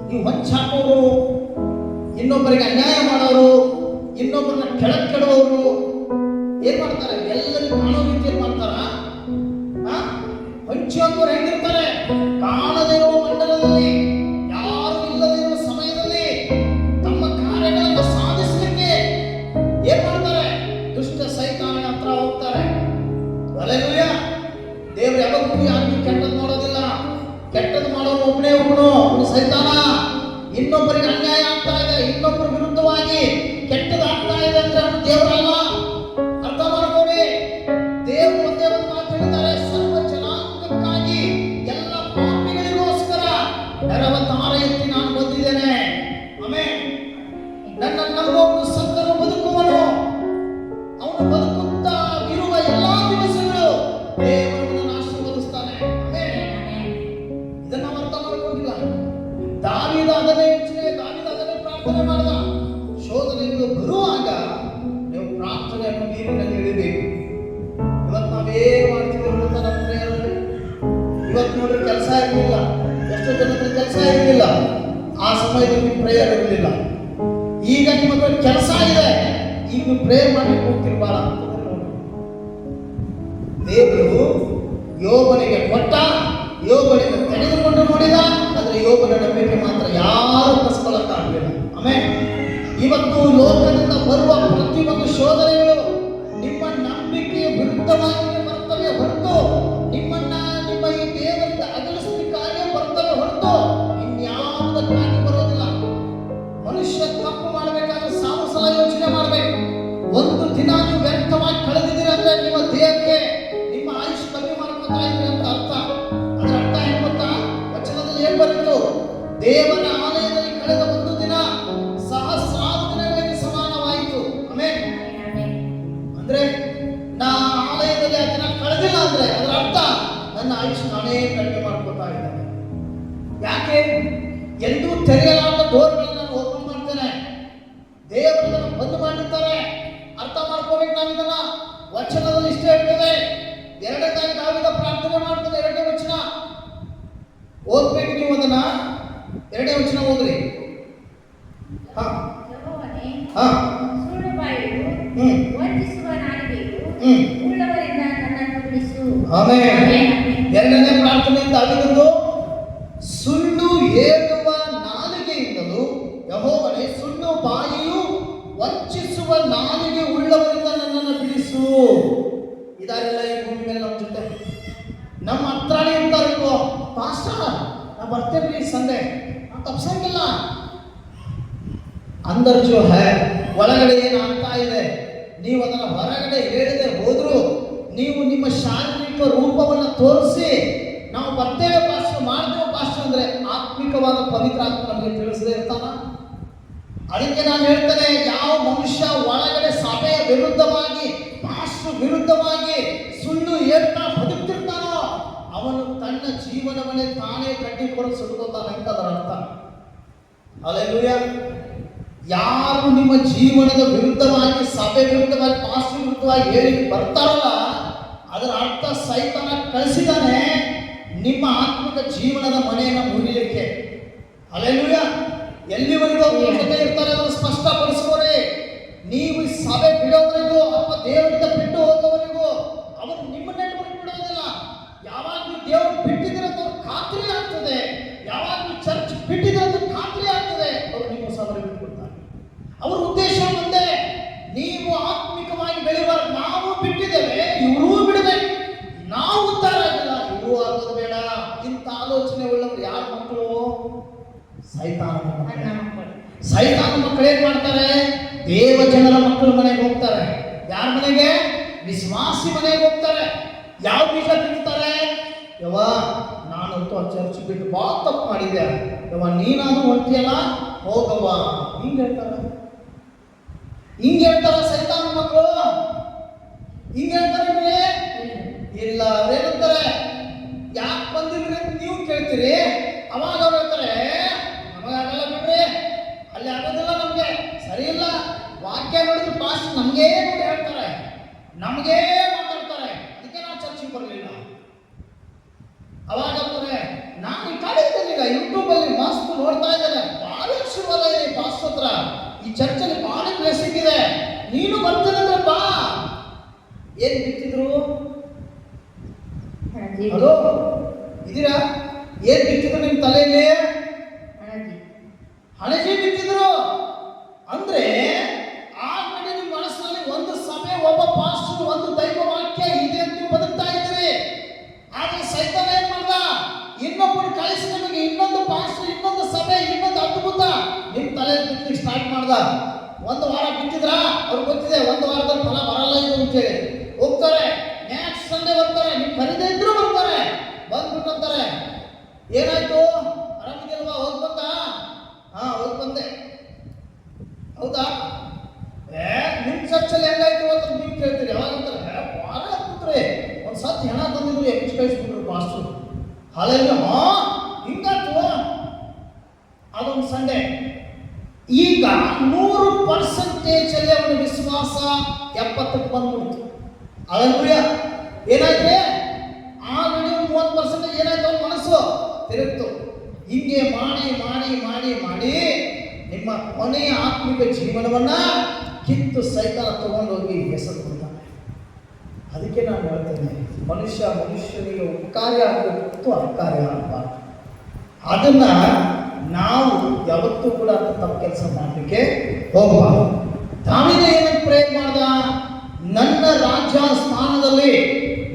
ನೀವು ಹೊಂಚು ಹಾಕೋರು, ಇನ್ನೊಬ್ಬರಿಗೆ ಅನ್ಯಾಯ ಮಾಡೋರು, ಇನ್ನೊಬ್ಬರನ್ನ ಕೆಳಕ್ಕೆಡುವವರು ಏನ್ ಮಾಡ್ತಾರೆ? ಎಲ್ಲರಿಗೂ ಕಾಣೋ ರೀತಿಯಲ್ಲಿ ಮಾಡ್ತಾರ? ಹೊಂಚು ಹಾಕೋರು ಹೆಂಗಿರ್ತಾರೆ? ಕಾಣದೇ ಇರುವ ಮಂಡಲದಲ್ಲಿ, ಯಾರು ಇಲ್ಲದಿರುವ ಸಮಯದಲ್ಲಿ ತಮ್ಮ ಕಾರ್ಯಗಳನ್ನು ಸಾಧಿಸಲಿಕ್ಕೆ ಏನ್ ಮಾಡ್ತಾರೆ? ದುಷ್ಟ ಸೈತಾನ ಹತ್ರ ಹೋಗ್ತಾರೆ. ಹಲ್ಲೆಲೂಯಾ. ದೇವರು ಯಾವತ್ತೂ ಯಾರಿಗೂ ಕೆಟ್ಟದ್ದು ಮಾಡೋದಿಲ್ಲ. ಕೆಟ್ಟದ್ದು ಮಾಡೋನು ಒಬ್ಬನೇ ಒಬ್ಬನು, ಸೈತಾನ. ಇನ್ನೊಬ್ಬರಿಗೆ ಅನ್ಯಾಯ ಆಗ್ತಾ ಇದೆ, ಇನ್ನೊಬ್ಬರ ವಿರುದ್ಧವಾಗಿ ಕೆಟ್ಟದ್ದು ಆಗ್ತಾ ಇದೆ ಅಂದ್ರೆ ಅವನು ದೇವರಲ್ಲ. ಅರ್ಥ ಮಾಡ್ಕೊಳ್ಳಿ. ದೇವರು ಒಂದೇ ಒಂದು ಮಾತು ಹೇಳಿದ್ದಾರೆ: ಸರ್ವ ಜನಾಂಗಕ್ಕಾಗಿ, ಎಲ್ಲ ಪಾಪಿಗಳಿಗೋಸ್ಕರ ನರವತಾರ ಎತ್ತಿ ನಾನು ಬಂದಿದ್ದೇನೆ. ಆಮೆನ್. ನನ್ನನ್ನು ನಂಬುವವನು ಸತ್ತರೂ ಬದುಕುವನು. ಅವನು ಬದುಕುತ್ತಾ ಇರುವ ಎಲ್ಲಾ ದಿವಸಗಳು ದೇವರನ್ನು ಆಶೀರ್ವದಿಸ್ತಾನೆ. ಇದನ್ನ ಅರ್ಥ ಮಾಡ್ಕೊಂಡಿಲ್ಲ. ದಾವೀದ ಅದನ್ನೇ ಪ್ರಾರ್ಥನೆ ಮಾಡಿದ. ಶೋಧನೆಗಳು ಬರುವಾಗ ನೀವು ಪ್ರಾರ್ಥನೆಯನ್ನು ನೀರಿನಲ್ಲಿ ಇಡಬೇಕು. ಇವತ್ತು ನಾವೇನು ಮಾಡ್ತಿದ್ದೇವೆ ಅಂತ ನಮ್ಮ ಪ್ರೇಯರಲ್ಲಿ ಇವತ್ತು ನೋಡ್ರಿ ಕೆಲಸ ಇರಲಿಲ್ಲ. ಎಷ್ಟೋ ಜನಕ್ಕೆ ಕೆಲಸ ಇರಲಿಲ್ಲ, ಆ ಸಮಯದಲ್ಲಿ ಪ್ರೇಯರ್ ಇರಲಿಲ್ಲ. ಈಗ ನಿಮ್ಮ ಹತ್ರ ಕೆಲಸ ಇದೆ, ಈಗ ನೀವು ಪ್ರೇಯರ್ ಮಾಡಿ ಹೋಗ್ತಿರ್ಬಾರ. ದೇವರು ಯೋಬನಿಗೆ ಕೊಟ್ಟ, ಯೋಬನಿಗೆ ತೆಗೆದುಕೊಂಡು ನೋಡಿದ. ಆದರೆ ಯೋಬನ ನಂಬಿಕೆ ಮಾತ್ರ ಯಾರು ಕಸ್ಕೊಳ್ಳಕ್ಕಾಗಲಿಲ್ಲ. ಆಮೇಲೆ ಇವತ್ತು ಲೋಕದಿಂದ ಬರುವ ಪ್ರತಿಯೊಂದು ಶೋಧನೆಗಳು ನಿಮ್ಮ ನಂಬಿಕೆಯ ವಿರುದ್ಧವಾಗಿ ಬರ್ತವೆ ಹೊರತು ನಿಮ್ಮನ್ನ ನಿಮ್ಮ ಈ ದೇವರಿಂದ ಅಗಲಿಸಲಿಕ್ಕಾಗಿ ಬರ್ತವೆ ಹೊರತು ಇನ್ಯಾವುದಕ್ಕಾಗಿ ಬರೋದಿಲ್ಲ. ಮನುಷ್ಯ ತಪ್ಪು ಮಾಡಬೇಕಾದ್ರೆ 1000 ಸಲ ಯೋಚನೆ ಮಾಡಬೇಕು. ಒಂದು ದಿನ ನೀವು ವ್ಯರ್ಥವಾಗಿ ಕಳೆದಿದ್ದೀರಿ ಅಂದ್ರೆ ನಿಮ್ಮ ದೇಹಕ್ಕೆ ನಿಮ್ಮ ಆಯುಷ್ ಕಮ್ಮಿ ಮಾಡ್ಕೊತಾ ಇದ್ರಿ ಅಂತ ಅರ್ಥ. ಅದರ ಅರ್ಥ ಏನು ಗೊತ್ತಾ? ವಚನದಲ್ಲಿ ಏನ್ ಬರೆಯಿತು? ದೇವರ ಆಲಯದಲ್ಲಿ ಕಳೆದ ಒಂದು ದಿನ ಸಹಸ್ರಾರು ದಿನಗಳಿಗೆ ಸಮಾನವಾಯಿತು. ಆಮೆನ್. ಅಂದ್ರೆ ನಾ ಆಲಯದಲ್ಲಿ ಆ ದಿನ ಕಳೆದಿಲ್ಲ ಅಂದ್ರೆ ಅದರ ಅರ್ಥ ನನ್ನ ಆಯುಷ್ ನಾನೇ ಕಡಿಮೆ ಮಾಡ್ಕೊತಾ ಇದ್ದೇನೆ. ಯಾಕೆ? ಎಂದೂ ತೆರೆಯಲಾದ ಡೋರ್ಗಳನ್ನು ನಾನು ಓಪನ್ ಮಾಡ್ತೇನೆ, ದೇವರನ್ನು ಬಂದ್ ಮಾಡಿರ್ತಾರೆ. ಅರ್ಥ ಮಾಡ್ಕೋಬೇಕು ನಾವು ಇದನ್ನ. ವಚನದಲ್ಲಿ ಇಷ್ಟೇ ಹೇಳ್ತೇವೆ. 2ನೇ ದಾವೀದ ಪ್ರಾರ್ಥನೆ ಮಾಡ್ತಾನೆ. 2ನೇ ವಚನ ಓದ್ಬೇಕು ನೀವು ಅದನ್ನ. 2ನೇ ವಚನ ಓದ್ರಿ. ಆಮೆನ್. 2ನೇ ಪ್ರಾರ್ಥನೆಯಿಂದ ಆಗಿದ್ದು ಸುಳ್ಳು ಹೇಳುವ ನಾಲಿಗೆಯಿಂದಲೂ ಯೆಹೋವನೇ ಸುಳ್ಳು ಬಾಯಿಯು ವಂಚಿಸುವ ನಾಲಿಗೆ ಉಳ್ಳವರಿಂದ ನನ್ನನ್ನು ಬಿಡಿಸು. ಇದಾರೆಲ್ಲ ಈ ಭೂಮಿ ಮೇಲೆ ನಮ್ಮ ಜೊತೆ ನಮ್ಮ ಹತ್ರನೇ ಇರ್ತಾರೆ. ಪಾಸ್ಟರ್ ನಾವು ಬರ್ತೇವೆ ಸಂಡೆ, ನಾವು ತಪ್ಸಂಗಿಲ್ಲ ಅಂದರ್ ಜೋ ಹೈ. ಒಳಗಡೆ ಏನು ಆಗ್ತಾ ಇದೆ ನೀವು ಅದನ್ನ ಹೊರಗಡೆ ಹೇಳದೆ ಹೋದ್ರು ನೀವು ನಿಮ್ಮ ಶಾರೀರಿಕ ರೂಪವನ್ನು ತೋರಿಸಿ ನಾವು ಬರ್ತೇವೆ ಪಾಸ್ಟರ್, ಮಾಡ್ತೇವೆ ಪಾಸ್ಟರ್ ಅಂದ್ರೆ ಆತ್ಮಿಕವಾದ ಪವಿತ್ರ ಆತ್ಮ ನಮಗೆ ತಿಳಿಸದೇ ಇರ್ತಾನ. ಅದಕ್ಕೆ ನಾನು ಹೇಳ್ತೇನೆ, ಯಾವ ಮನುಷ್ಯ ಒಳಗಡೆ ಸಭೆಯ ವಿರುದ್ಧವಾಗಿ, ಪಾಸ್ಟರ್ ವಿರುದ್ಧವಾಗಿ ಸುಳ್ಳು ಹೇಳ್ತಾ ಬದುಕ್ತಿರ್ತಾನೋ ಅವನು ತನ್ನ ಜೀವನವನ್ನೇ ತಾನೇ ಕಟ್ಟಿ ಕೊಡಲು ಸುಡುತ್ತಾನೆ ಅಂತ ಅದರ ಅರ್ಥ. ಹಲ್ಲೆಲೂಯಾ. ಯಾರು ನಿಮ್ಮ ಜೀವನದ ವಿರುದ್ಧವಾಗಿ, ಸಭೆ ವಿರುದ್ಧವಾಗಿ, ಪಾಸ್ಟರ್ ವಿರುದ್ಧವಾಗಿ ಹೇಳಿ ಬರ್ತಾರಲ್ಲ ಅದರ ಅರ್ಥ ಸೈತಾನ ಕಳಿಸಿದಾನೆ ನಿಮ್ಮ ಆತ್ಮಿಕ ಜೀವನದ ಮನೆಯನ್ನು ಮುರಿಲಿಕ್ಕೆ. ಹಲ್ಲೆಲೂಯಾ. ಎಲ್ಲಿವರೆಗೂ ಅವ್ರ ಜೊತೆ ಇರ್ತಾರೆ ಅದನ್ನು ಸ್ಪಷ್ಟಪಡಿಸ್ಕೋರಿ. ನೀವು ಸಭೆ ಬಿಡೋವರೆಗೂ ಅಥವಾ ದೇವರಿಂದ ಬಿಟ್ಟು ಹೋಗೋವರೆಗೂ ಅವರು ನಿಮ್ಮನ್ನೇ ಬಿಡೋದಿಲ್ಲ. ಯಾವಾಗ ಬಿಟ್ಟಿದ್ದೇವೆ, ಇವರೂ ಬಿಡಬೇಕು. ನಾವು ಉದ್ಧಾರ ಆಗಿಲ್ಲ, ಇವರು ಆಗೋದು ಬೇಡ. ಇಂಥ ಆಲೋಚನೆ ಉಳ್ಳವರು ಯಾರ ಮಕ್ಕಳು? ಸೈತಾನ ಮಕ್ಕಳು. ಸೈತಾನ ಮಕ್ಕಳು ಏನ್ ಮಾಡ್ತಾರೆ? ದೇವ ಜನರ ಮಕ್ಕಳು ಮನೆಗೆ ಹೋಗ್ತಾರೆ. ಯಾರ ಮನೆಗೆ? ವಿಶ್ವಾಸಿ ಮನೆಗೆ ಹೋಗ್ತಾರೆ. ಯಾವ ಬೀಜ ಬಿಡ್ತಾರೆ? ಯವ್ವ ನಾನಂತೂ ಆ ಚರ್ಚ್ ಬಿಟ್ಟು ಬಹಳ ತಪ್ಪು ಮಾಡಿದ್ದೆ, ಯವ್ವ ನೀನಾದ್ರೂ ಹೊಂಟಿಯಲ್ಲ ಹೋಗವ್ವ, ಹಿಂಗೆ ಹೇಳ್ತಾರ. ಹಿಂಗೆ ಹೇಳ್ತಾರ ಸೈತಾನ ಮಕ್ಕಳು. ಹಿಂಗೆ ಹೇಳ್ತಾರೆ ಇಲ್ಲ. ಅವ್ರೇನಂತಾರೆ? ಯಾಕೆ ಬಂದಿದ್ರಿ ಅಂತ ನೀವು ಕೇಳ್ತೀರಿ. ಅವಾಗ ಅವ್ರು ಹೇಳ್ತಾರೆ ನಮಗಾಗಲ್ಲ ಬಿಡ್ರಿ, ಅಲ್ಲಿ ಆಗೋದಿಲ್ಲ, ನಮ್ಗೆ ಸರಿ ಇಲ್ಲ. ವಾಕ್ಯ ನೋಡಿದ್ರೆ ಪಾಸ್ ನಮ್ಗೇ ನೋಡಿ ಹೇಳ್ತಾರೆ, ನಮ್ಗೇ ಮಾತಾಡ್ತಾರೆ, ಅದಕ್ಕೆ ನಾವು ಚರ್ಚಿಗೆ ಬರಲಿಲ್ಲ. ಅವಾಗ ಅಂತಾರೆ ನಾನು ಈ ಕಡೆ ಇದ್ದೇನೆ, ಈಗ ಯೂಟ್ಯೂಬ್ ಅಲ್ಲಿ ಮಸ್ತ್ ನೋಡ್ತಾ ಇದ್ದೇನೆ, ಭಾಳ ಆಶೀರ್ವಾದ ಇದೆ ಈ ಪಾಸ್ ಹತ್ರ, ಈ ಚರ್ಚಲ್ಲಿ ಭಾಳ ಬ್ಲೆಸ್ಸಿಂಗ್ ಇದೆ, ನೀನು ಬರ್ತೀನಂದ್ರೆ ಬಾ. ಏನ್ ಬಿತ್ತಿದ್ರು? ಹಲೋ ಇದೀರಾ? ಏನ್ ಬಿತ್ತಿದ್ರು ನಿಮ್ ತಲೆಯಲ್ಲಿ? ಹಣಜಿ ಬಿತ್ತಿದ್ರು. ಅಂದ್ರೆ ಆಲ್ರೆಡಿ ನಿಮ್ಮ ಮನಸ್ಸಿನಲ್ಲಿ ಒಂದು ಸಭೆ, ಒಬ್ಬ ಪಾಸ್ಟರ್, ಒಂದು ದೈವ ವಾಕ್ಯ ಇದೆ ಅಂತ ನೀವು ಬದುಕ್ತಾ ಇದ್ದೀರಿ. ಆದ್ರೆ ಸೈತಾನ ಏನ್ ಮಾಡ್ದ? ಇನ್ನೊಬ್ಬರು ಕಳಿಸಿ ನಿಮಗೆ ಇನ್ನೊಂದು ಪಾಸ್ಟರ್, ಇನ್ನೊಂದು ಸಭೆ, ಇನ್ನೊಂದು ಅದ್ಭುತ ನಿಮ್ ತಲೆ ಬಿತ್ತಲಿಕ್ಕೆ ಸ್ಟಾರ್ಟ್ ಮಾಡ್ದ. ಒಂದು ವಾರ ಬಿತ್ತಿದ್ರ ಅವ್ರು ಗೊತ್ತಿದೆ ಒಂದು ವಾರದಲ್ಲಿ ಫಲ ಬರಲ್ಲ ಇದು ಅಂತೇಳಿ ಹೋಗ್ತಾರೆ. ನೆಕ್ಸ್ಟ್ ಸಂಡೇ ಬರ್ತಾರೆ, ನೀವು ಕರೀದೇ ಇದ್ರು ಬರ್ತಾರೆ. ಬಂದ್ಬಿಟ್ಟು ಅಂತಾರೆ ಏನಾಯ್ತು, ಆರಾಮಿದೆಯಲ್ವಾ, ಹೋಗಿ ಬಂದ? ಹಾ ಹೋಗಿ ಬಂದೆ. ಹೌದಾ? ನಿಮ್ ಚರ್ಚಲ್ಲಿ ಹೆಂಗಾಯ್ತು ಅಂತ ನೀವು ಕೇಳ್ತೀರಿ. ಯಾವಾಗ ಅಂತಾರೆ ಭಾಳ ಅದ್ಭುತ್ರಿ, ಒಂದು ಸತ್ ಹೆಣ ತಂದಿದ್ರು ಎಷ್ಟು ಕಳಿಸ್ಬಿಟ್ರು ಪಾಸ್ಟರ್. ಹಾಲೆಲ್ಲ ಹಿಂಗಾಯ್ತು. ಅದೊಂದು ಸಂಡೇ. ಈಗ 100% ಅಲ್ಲಿ ಅವನ ವಿಶ್ವಾಸ 70ಕ್ಕೆ ಬಂದ್ಬಿಡ್ತು. ಅದನ್ನ ಏನಾಯ್ತು? ಆಲ್ರೆಡಿ 30% ಏನಾಯ್ತು, ಅವನ ಮನಸ್ಸು ತಿರುಗ್ತು. ಹಿಂಗೆ ಮಾಡಿ ಮಾಡಿ ಮಾಡಿ ಮಾಡಿ ನಿಮ್ಮ ಕೊನೆಯ ಆತ್ಮಿಕ ಜೀವನವನ್ನ ಕಿತ್ತು ಸೈತಾನ ತಗೊಂಡೋಗಿ ಹೆಸರು ಕೊಡ್ತಾನೆ. ಅದಕ್ಕೆ ನಾನು ಹೇಳ್ತೇನೆ, ಮನುಷ್ಯನಿಗೆ ಉಪಕಾರ್ಯ ಆಗಬೇಕು, ಅಪಕಾರ್ಯ ಆಗಬಾರ್ದು. ಅದನ್ನ ನಾವು ಯಾವತ್ತೂ ಕೂಡ ತಪ್ಪು ಕೆಲಸ ಮಾಡಲಿಕ್ಕೆ ಹೋಗಬಾರ್ದು. ದಾವೀದ ಏನಕ್ಕೆ ಪ್ರೇರ್ ಮಾಡ್ದ? ನನ್ನ ರಾಜ್ಯ ಸ್ಥಾನದಲ್ಲಿ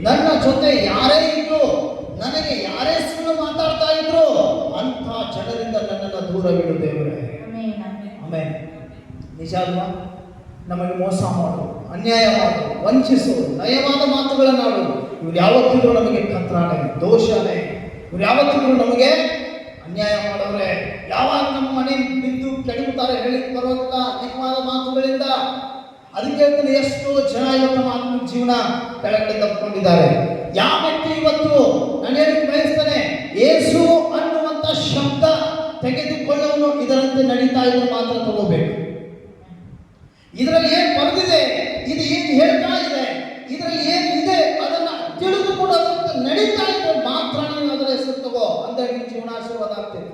ನನ್ನ ಜೊತೆ ಯಾರೇ ಇದ್ರು, ನನಗೆ ಯಾರೇ ಸುಳ್ಳು ಮಾತಾಡ್ತಾ ಇದ್ರು, ಅಂಥ ಜನರಿಂದ ನನ್ನನ್ನು ದೂರವಿಡು ದೇವರೇ. ಆಮೇಲೆ ನಿಜ ಅಲ್ವಾ? ನಮಗೆ ಮೋಸ ಮಾಡು, ಅನ್ಯಾಯ ಮಾಡು, ವಂಚಿಸು, ನಯವಾದ ಮಾತುಗಳನ್ನಾಡು, ಇವ್ರು ಯಾವತ್ತಿದ್ರು ನಮಗೆ ಕತ್ರಾಣೆ, ದೋಷನೇ. ಇವ್ರು ಯಾವತ್ತಿದ್ರು ನಮಗೆ ಅನ್ಯಾಯ ಮಾಡೋರೆ. ಯಾವಾಗ ನಮ್ಮ ಮನೆ ಬಿದ್ದು ಕೆಡಗುತ್ತಾರೆ ಹೇಳಿಕ್ ಬರುವಂತ ನಯವಾದ ಮಾತುಗಳಿಂದ. ಅದಕ್ಕೆ ಹೇಳ್ತೀನಿ, ಎಷ್ಟೋ ಜನ ಇವತ್ತು ನಮ್ಮ ಆತ್ಮಿಕ ಜೀವನ ಕೆಳಗಡೆ ತಪ್ಪಿಕೊಂಡಿದ್ದಾರೆ. ಯಾವ ವ್ಯಕ್ತಿ ಇವತ್ತು ನಾನು ಹೇಳಕ್ಕೆ ಬಯಸ್ತೇನೆ, ಯೇಸು ಅನ್ನುವಂತ ಶಬ್ದ ತೆಗೆದುಕೊಳ್ಳೋನು ಇದರಂತೆ ನಡೀತಾ ಇದ್ರೆ ಮಾತ್ರ ತಗೋಬೇಕು. ಇದರಲ್ಲಿ ಏನು ಬರೆದಿದೆ, ಇದು ಏನು ಹೇಳ್ತಾ ಇದೆ, ಇದರಲ್ಲಿ ಏನಿದೆ ಅದನ್ನ ತಿಳಿದುಕೊಂಡು ಅದರಂತೆ ನಡೀತಾ ಇದ್ರೆ ಮಾತ್ರ ನೀವು ಅದರ ಹೆಸರು ತಗೋ, ಅಂದ್ರೆ ನಿಮ್ಮ ಜೀವನ ಆಶೀರ್ವಾದ ಆಗ್ತದೆ.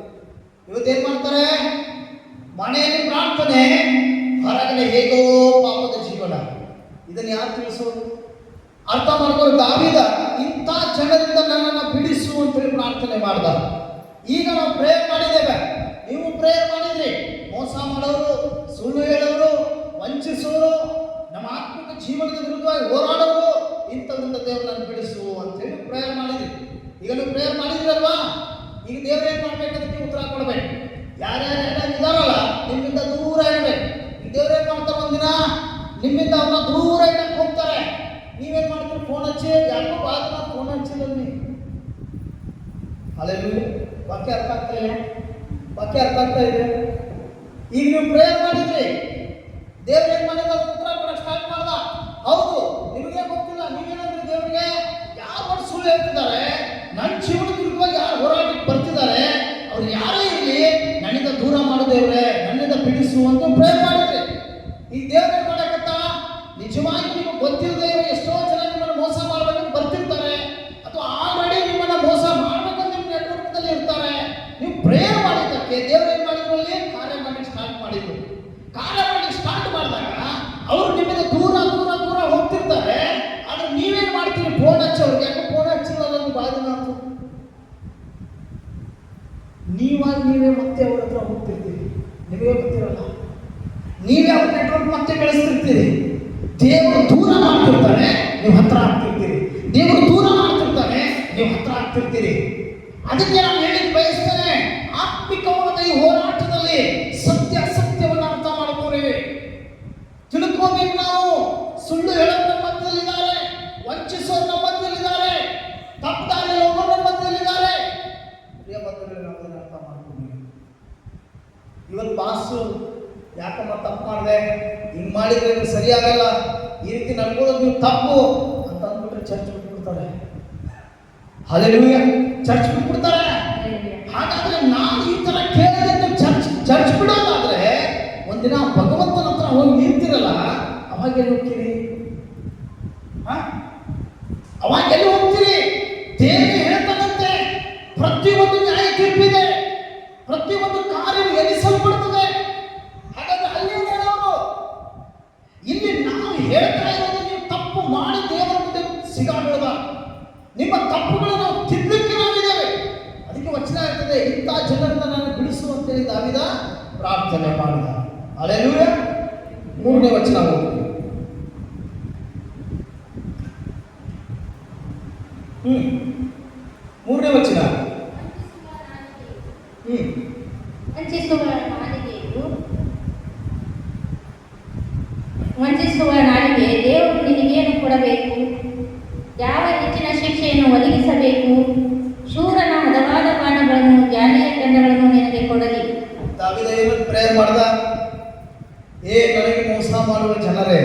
ಇವತ್ತೇನ್ ಮಾಡ್ತಾರೆ? ಮನೆಯಲ್ಲಿ ಪ್ರಾರ್ಥನೆ, ಹೊರಗಡೆ ಹೇಗೋ ಪಾಪದ ಜೀವನ. ಇದನ್ನು ಯಾರು ತಿಳಿಸೋದು? ಅರ್ಥ ಮಾಡ್ಕೊಂಡು ದಾವೀದ ಇಂಥ ಜನರಿಂದ ನನ್ನನ್ನು ಬಿಡಿಸು ಅಂತೇಳಿ ಪ್ರಾರ್ಥನೆ ಮಾಡ್ದ. ಈಗ ನಾವು ಪ್ರೇಯರ್ ಮಾಡಿದ್ದೇವೆ, ನೀವು ಪ್ರೇಯರ್ ಮಾಡಿದ್ರಿ. ಮೋಸ ಮಾಡೋರು, ಸುಳ್ಳು ಹೇಳೋರು, ವಂಚಿಸೋರು, ನಮ್ಮ ಆತ್ಮಿಕ ಜೀವನದ ವಿರುದ್ಧವಾಗಿ ಹೋರಾಡೋರು, ಇಂಥದ್ರಿಂದ ದೇವರನ್ನು ಬಿಡಿಸು ಅಂತೇಳಿ ಪ್ರೇಯರ್ ಮಾಡಿದ್ರಿ. ಈಗ ನೀವು ಪ್ರೇಯರ್ ಮಾಡಿದ್ರಲ್ವಾ? ಈಗ ದೇವರೇನು ಮಾಡ್ಬೇಕು ಅದಕ್ಕೆ ಉತ್ತರ ಕೊಡ್ಬೇಕು. ಯಾರ್ಯಾರೆಲ್ಲ ಇದಾರಲ್ಲ ನಿಮ್ಮಿಂದ ದೂರ ಇರಬೇಕು. ಈಗ ದೇವ್ರೇನ್ ಮಾಡ್ತಾರೆ, ಒಂದಿನ ನಿಮ್ಮಿಂದ ಅವ್ರನ್ನ ದೂರ ಇಡಕ್ಕೆ ಹೋಗ್ತಾರೆ. ನೀವೇನ್ ಮಾಡ್ತೀರಿ? ಫೋನ್ ಹಚ್ಚಿ, ಯಾಕೋ ಬಾಗಿನ ಫೋನ್ ಹಚ್ಚಿದಲ್ಲಿ. ಅಲ್ಲೆಲ್ಲೂ ವಾಕ್ಯ ಅರ್ಥ ಆಗ್ತಾ ಇಲ್ಲ, ವಾಕ್ಯ ಅರ್ಥ ಆಗ್ತಾ ಇದೆ. ಈಗ ನೀವು ಪ್ರೇಯರ್ ಮಾಡಿದ್ರಿ, ದೇವ್ರೇನ್ ಮಾಡಿದ ಉತ್ತರ ಕೊಡಕ್ಕೆ ಸ್ಟಾರ್ಟ್ ಮಾಡ್ದ. ಹೌದು, ನಿಮಗೆ ಗೊತ್ತಿಲ್ಲ, ನೀವೇನಂದ್ರೆ ದೇವರಿಗೆ ಯಾರು ಸುಳ್ಳು ಹೇಳ್ತಿದ್ದಾರೆ, ನನ್ನ ಜೀವನದ ವಿರುದ್ಧವಾಗಿ ಯಾರು ಹೋರಾಟಕ್ಕೆ ಬರ್ತಿದ್ದಾರೆ, ಅವ್ರು ಯಾರೇ ಇರಲಿ ನನ್ನಿಂದ ದೂರ ಮಾಡು ದೇವ್ರೆ, ನನ್ನಿಂದ ಬಿಡಿಸು ಅಂತ ಪ್ರೇಯರ್ ಮಾಡಿದ್ರಿ. ಈ ದೇವ್ರೇನ್ ಮಾಡಕತ್ತ? ನಿಜವಾಗಿ ನಿಮಗೆ ಗೊತ್ತಿಲ್ಲದೆ ಎಷ್ಟೋ ಜನ ನಿಮ್ಮನ್ನು ಮೋಸ ಮಾಡ್ಬೇಕಂತ ಬರ್ತಿರ್ತಾರೆ, ಅಥವಾ ಆಲ್ರೆಡಿ ನಿಮ್ಮನ್ನ ಮೋಸ ಮಾಡ್ಬೇಕಂತ ನಿಮ್ಮ ನೆಟ್ವರ್ಕ್ನಲ್ಲಿ ಇರ್ತಾರೆ. ನೀವು ಪ್ರೇಯರ್ ಮಾಡಿದ್ದಕ್ಕೆ ದೇವ್ರು ಏನ್ ಮಾಡಿದ್ರು? ಅಲ್ಲಿ ಕಾರ್ಯ ಮಾಡ್ಲಿಕ್ಕೆ ಸ್ಟಾರ್ಟ್ ಮಾಡಿದ್ರು. ಕಾರ್ಯ ಮಾಡ್ಲಿಕ್ಕೆ ಸ್ಟಾರ್ಟ್ ಮಾಡಿದಾಗ ಅವರು ನಿಮ್ಮಿಂದ ದೂರ ದೂರ ದೂರ ಹೋಗ್ತಿರ್ತಾರೆ. ಆದ್ರೆ ನೀವೇನ್ ಮಾಡ್ತೀರಿ? ಫೋನ್ ಹಚ್ಚೋರ್ಗೆ, ಯಾಕೆ ಫೋನ್ ಹಚ್ಚಿಲ್ಲ ನನ್ನ ಬಾಗಿನ ಅಂತ ನೀವಾಗಿ ನೀವೇ ಮತ್ತೆ ಅವ್ರ ಹತ್ರ ಹೋಗ್ತಿರ್ತೀರಿ. ನಿಮಗೆ ಗೊತ್ತಿರಲ್ಲ, ನೀವೇ ಅವ್ರ ನೆಟ್ವರ್ಕ್ ಮತ್ತೆ ಬೆಳೆಸ್ತಿರ್ತೀರಿ. ದೇವರು ದೂರ ಮಾಡ್ತಿರ್ತಾರೆ. ನೀವು ಹತ್ರ ಆಗ್ತಿರ್ತೀರಿ. ದೇವರು ದೂರ ಮಾಡ್ತಿರ್ತಾನೆ, ನೀವು ಹತ್ರ ಆಗ್ತಿರ್ತೀರಿ. ಅದಕ್ಕೆ ನಾನು ಹೇಳಿದ್ ಬಯಸ್ತೇನೆ, ಆತ್ಮಿಕವಾದ ಈ ಹೋರಾಟದಲ್ಲಿ ಸತ್ಯ ಅಸತ್ಯವನ್ನು ಅರ್ಥ ಮಾಡ್ಕೋರಿ, ತಿಳ್ಕೋಬೇಕು. ನಾವು ಸುಳ್ಳು ಹೇಳೋರ ನಮ್ಮ ಮಧ್ಯದಲ್ಲಿದ್ದಾರೆ, ವಂಚಿಸೋರು ನಮ್ಮ ಮಧ್ಯದಲ್ಲಿದ್ದಾರೆ, ತಪ್ಪದಾರಿ ಹೋಗೋರು ನಮ್ಮ ಮಧ್ಯದಲ್ಲಿದ್ದಾರೆ. ಪ್ರಿಯ ಬಂಧುಗಳೇ, ನಾವು ಅದನ್ನು ಅರ್ಥ ಮಾಡ್ಕೋಬೇಕು. ಇವತ್ತು ಬಾಸು ಯಾಕಮ್ಮ ತಪ್ಪು ಮಾಡಿದೆ, ಹಿಂಗೆ ಮಾಡಿದ್ರೆ ಇದು ಸರಿಯಾಗಲ್ಲ, ಈ ರೀತಿ ನಡ್ಕೊಳ್ಳೋದು ನೀವು ತಪ್ಪು ಅಂತ ಅಂದ್ಬಿಟ್ರೆ ಚರ್ಚ್ ಬಿಟ್ಬಿಡ್ತಾರೆ. ಹಲ್ಲೆಲೂಯಾ, ಚರ್ಚ್ ಬಿಟ್ಬಿಡ್ತಾರೆ. ಹಾಗಾದ್ರೆ ನಾನು ಈ ತರ ಕೇಳಿದ್ರೆ ಚರ್ಚ್ ಬಿಡೋದಾದ್ರೆ ಒಂದಿನ ಭಗವಂತನ ಹತ್ರ ಹೋಗಿ ನಿಂತಿರಲ್ಲ, ಅವಾಗ ಎಲ್ಲಿ ಹೋಗ್ತೀರಿ? ಅವಾಗ ಎಲ್ಲಿ ಹೋಗ್ತೀರಿ? ದೇವರು ಹೇಳ್ತಾನಂತೆ, ಪ್ರತಿಯೊಂದು ನ್ಯಾಯ ತೀರ್ಪಿದೆ, ಪ್ರತಿಯೊಂದು ಕಾರ್ಯ ಎನಿಸಲ್ಪಡ್ತದೆ. ಹಾಗಾದ್ರೆ ಅಲ್ಲಿ ಹೇಳೋರು, ಇಲ್ಲಿ ನಾವು ಹೇಳ್ತಾ ಇರೋದು ನೀವು ತಪ್ಪು ಮಾಡಿ ದೇವರ ಮುಂದೆ ಸಿಗಾಡೋದ, ನಿಮ್ಮ ತಪ್ಪುಗಳನ್ನು ನಾವು ತಿದ್ದಕ್ಕೆ ನಾವಿದ್ದೇವೆ. ಅದಕ್ಕೆ ವಚನ ಇರ್ತದೆ, ಇಂಥ ಜನರನ್ನ ನಾನು ಬಿಡಿಸು ಅಂತೇಳಿ ದಾವಿದ ಪ್ರಾರ್ಥನೆ ಮಾಡಿದ. ಹಲ್ಲೆಲೂಯಾ. 3ನೇ ವಚನ ಹೋಗ್ತೀವಿ. 3ನೇ ವಚನ. ವಂಚಿಸುವ ನಾಲಿಗೆ ದೇವರು ನಿನಗೇನು ಕೊಡಬೇಕು? ಯಾವ ಹೆಚ್ಚಿನ ಶಿಕ್ಷೆಯನ್ನು ಒದಗಿಸಬೇಕು? ಶೂರನ ಹದವಾದ ಬಾಣಗಳನ್ನು, ಜಾಲಿಯ ಖಂಡಗಳನ್ನು ನಿನಗೆ ಕೊಡಲಿ. ದಾವಿದ ಏನು ಪ್ರೇಯರ್ ಮಾಡ್ದ? ನನಗೆ ಮೋಸ ಮಾಡುವ ಜನರೇ,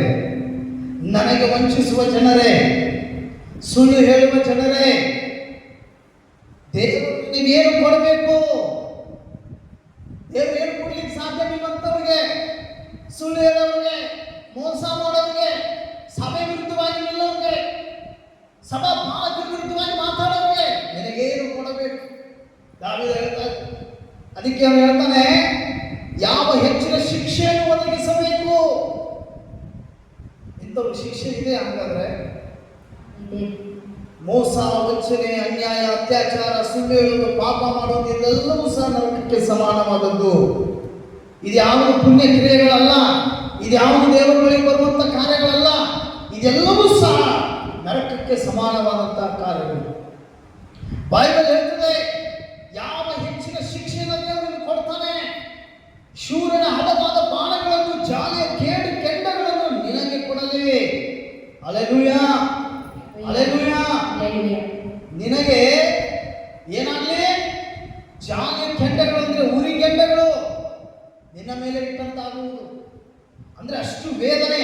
ನನಗೆ ವಂಚಿಸುವ ಜನರೇ, ಸುಳ್ಳು ಹೇಳುವ ಜನರೇ, ದೇವರು ನೀವೇನು ಕೊಡಬೇಕು? ದೇವರು ಏನು ಕೊಡ್ಲಿಕ್ಕೆ ಸಾಧ್ಯ? ನಿಮ್ಮಂತವ್ರಿಗೆ, ಸುಳ್ಳು ಹೇಳೋರಿಗೆ, ಮೋಸ ಮಾಡೋರಿಗೆ, ಸಭೆ ವಿರುದ್ಧವಾಗಿ ನಿಲ್ಲೋರಿಗೆ, ಸಭಾ ಪಾಲಕರ ವಿರುದ್ಧವಾಗಿ ಮಾತಾಡೋರಿಗೆ ನಿನಗೇನು ಕೊಡಬೇಕು? ದಾವಿದ ಹೇಳ್ತಾರೆ. ಅದಕ್ಕೆ ಅವನು ಹೇಳ್ತಾನೆ, ಯಾವ ಹೆಚ್ಚಿನ ಶಿಕ್ಷೆಯನ್ನು ಒದಗಿಸಬೇಕು? ಇಂಥವ್ರ ಶಿಕ್ಷೆ ಇದೆ. ಹಾಗಾದ್ರೆ ಮೋಸ, ವಂಚನೆ, ಅನ್ಯಾಯ, ಅತ್ಯಾಚಾರ, ಸುಳ್ಳು ಹೇಳುವುದು, ಪಾಪ ಮಾಡೋದು, ಇದೆಲ್ಲವೂ ಸಹ ನರಕಕ್ಕೆ ಸಮಾನವಾದದ್ದು. ಇದು ಯಾವುದು ಪುಣ್ಯ ಕ್ರಿಯೆಗಳಲ್ಲ, ಇದು ಯಾವುದು ದೇವರ ಬಳಿಗೆ ಬರುವಂತ ಕಾರ್ಯಗಳಲ್ಲ, ಇದೆಲ್ಲವೂ ಸಹ ನರಕಕ್ಕೆ ಸಮಾನವಾದಂತಹ ಕಾರ್ಯಗಳು. ಬೈಬಲ್ ಹೇಳ್ತದೆ, ಯಾವ ಹೆಚ್ಚಿನ ಶಿಕ್ಷೆಯನ್ನು ದೇವರು ಕೊಡ್ತಾನೆ? ಶೂರನ ಹದವಾದ ಬಾಣಗಳನ್ನು, ಜಾಲಿಯ ಕೇಡು ಕೆಂಡಗಳನ್ನು ನಿನಗೆ ಕೊಡಲಿ. Hallelujah, hallelujah. ನಿನಗೆ ಏನಾಗಲಿ? ಜಾಲಿಯ ಕೆಂಡಗಳು ಅಂದ್ರೆ ಉರಿ ಕೆಂಡಗಳು ನಿನ್ನ ಮೇಲೆ ಇಟ್ಟಂತಾಗುವುದು. ಅಂದ್ರೆ ಅಷ್ಟು ವೇದನೆ.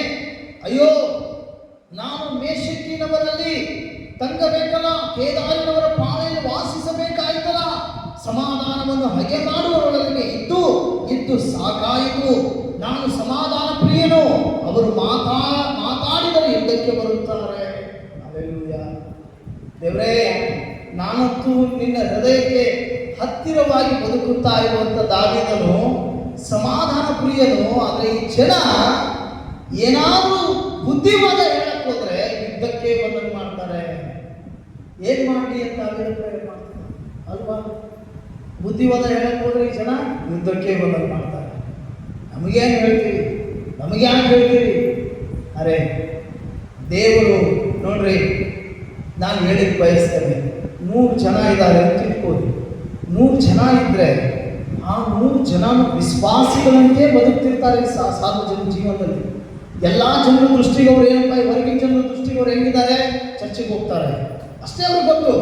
ಅಯ್ಯೋ, ನಾನು ಮೇಷಕ್ಕಿನವರಲ್ಲಿ ತಂಗಬೇಕಲ್ಲ, ಕೇದಾರಿನವರ ಪಾಳೆಯಲ್ಲಿ ವಾಸಿಸಬೇಕಾಯಿತಲ್ಲ, ಸಮಾಧಾನವನ್ನು ಹಗೆ ಮಾಡುವವರೊಳಗೆ ಇದ್ದು ಇದ್ದು ಸಾಕಾಯಿತು. ನಾನು ಸಮಾಧಾನ ಪ್ರಿಯನು, ಅವರು ಮಾತಾಡಿದರೆ ಯುದ್ಧಕ್ಕೆ ಬರುತ್ತಾರೆ. ಹಲ್ಲೆಲೂಯಾ. ದೇವರೇ, ನಾನಂತೂ ನಿನ್ನ ಹೃದಯಕ್ಕೆ ಹತ್ತಿರವಾಗಿ ಬದುಕುತ್ತಾ ಇರುವಂತ ದಾವಿದನು ಸಮಾಧಾನ ಪ್ರಿಯನು. ಆದರೆ ಈ ಜನ ಏನಾದರೂ ಬುದ್ಧಿವಾದ ಹೇಳಕ್ ಹೋದ್ರೆ ಯುದ್ಧಕ್ಕೆ ಬಂದಂಗೆ ಮಾಡ್ತಾರೆ. ಏನ್ ಮಾಡಿ ಅಂತ ಪ್ರೇರಣೆ ಮಾಡ್ತಾರೆ ಅಲ್ವಾ? ಬುದ್ಧಿವಾದ ಹೇಳಕ್ ಹೋದ್ರೆ ಈ ಜನ ಯುದ್ಧಕ್ಕೆ ಬಂದಂಗೆ ಮಾಡ್ತಾರೆ. ನಮಗೇನು ಹೇಳ್ತೀವಿ? ನಮಗೆ ಯಾಕೆ ಹೇಳ್ತೀವಿ? ಅರೆ ದೇವರು ನೋಡ್ರಿ, ನಾನು ಹೇಳಿದ್ ಬಯಸ್ತೇನೆ. 100 ಜನ ಇದ್ದಾರೆ ಅಂತ ತಿಳ್ಕೊಳ್ಳಿ. 100 ಜನ ಇದ್ರೆ ಆ 100 ಜನ ವಿಶ್ವಾಸಿಗಳಂತೆ ಬದುಕ್ತಿರ್ತಾರೆ ಸಾರ್ವಜನಿಕ ಜೀವನದಲ್ಲಿ. ಎಲ್ಲ ಜನರ ದೃಷ್ಟಿಗೆ ಅವ್ರು ಏನಪ್ಪ, ಹೊರಗಿನ ಜನರ ದೃಷ್ಟಿಗೆ ಅವ್ರು ಹೆಂಗಿದ್ದಾರೆ? ಚರ್ಚೆಗೆ ಹೋಗ್ತಾರೆ, ಅಷ್ಟೇ ಅವ್ರಿಗೆ ಗೊತ್ತು.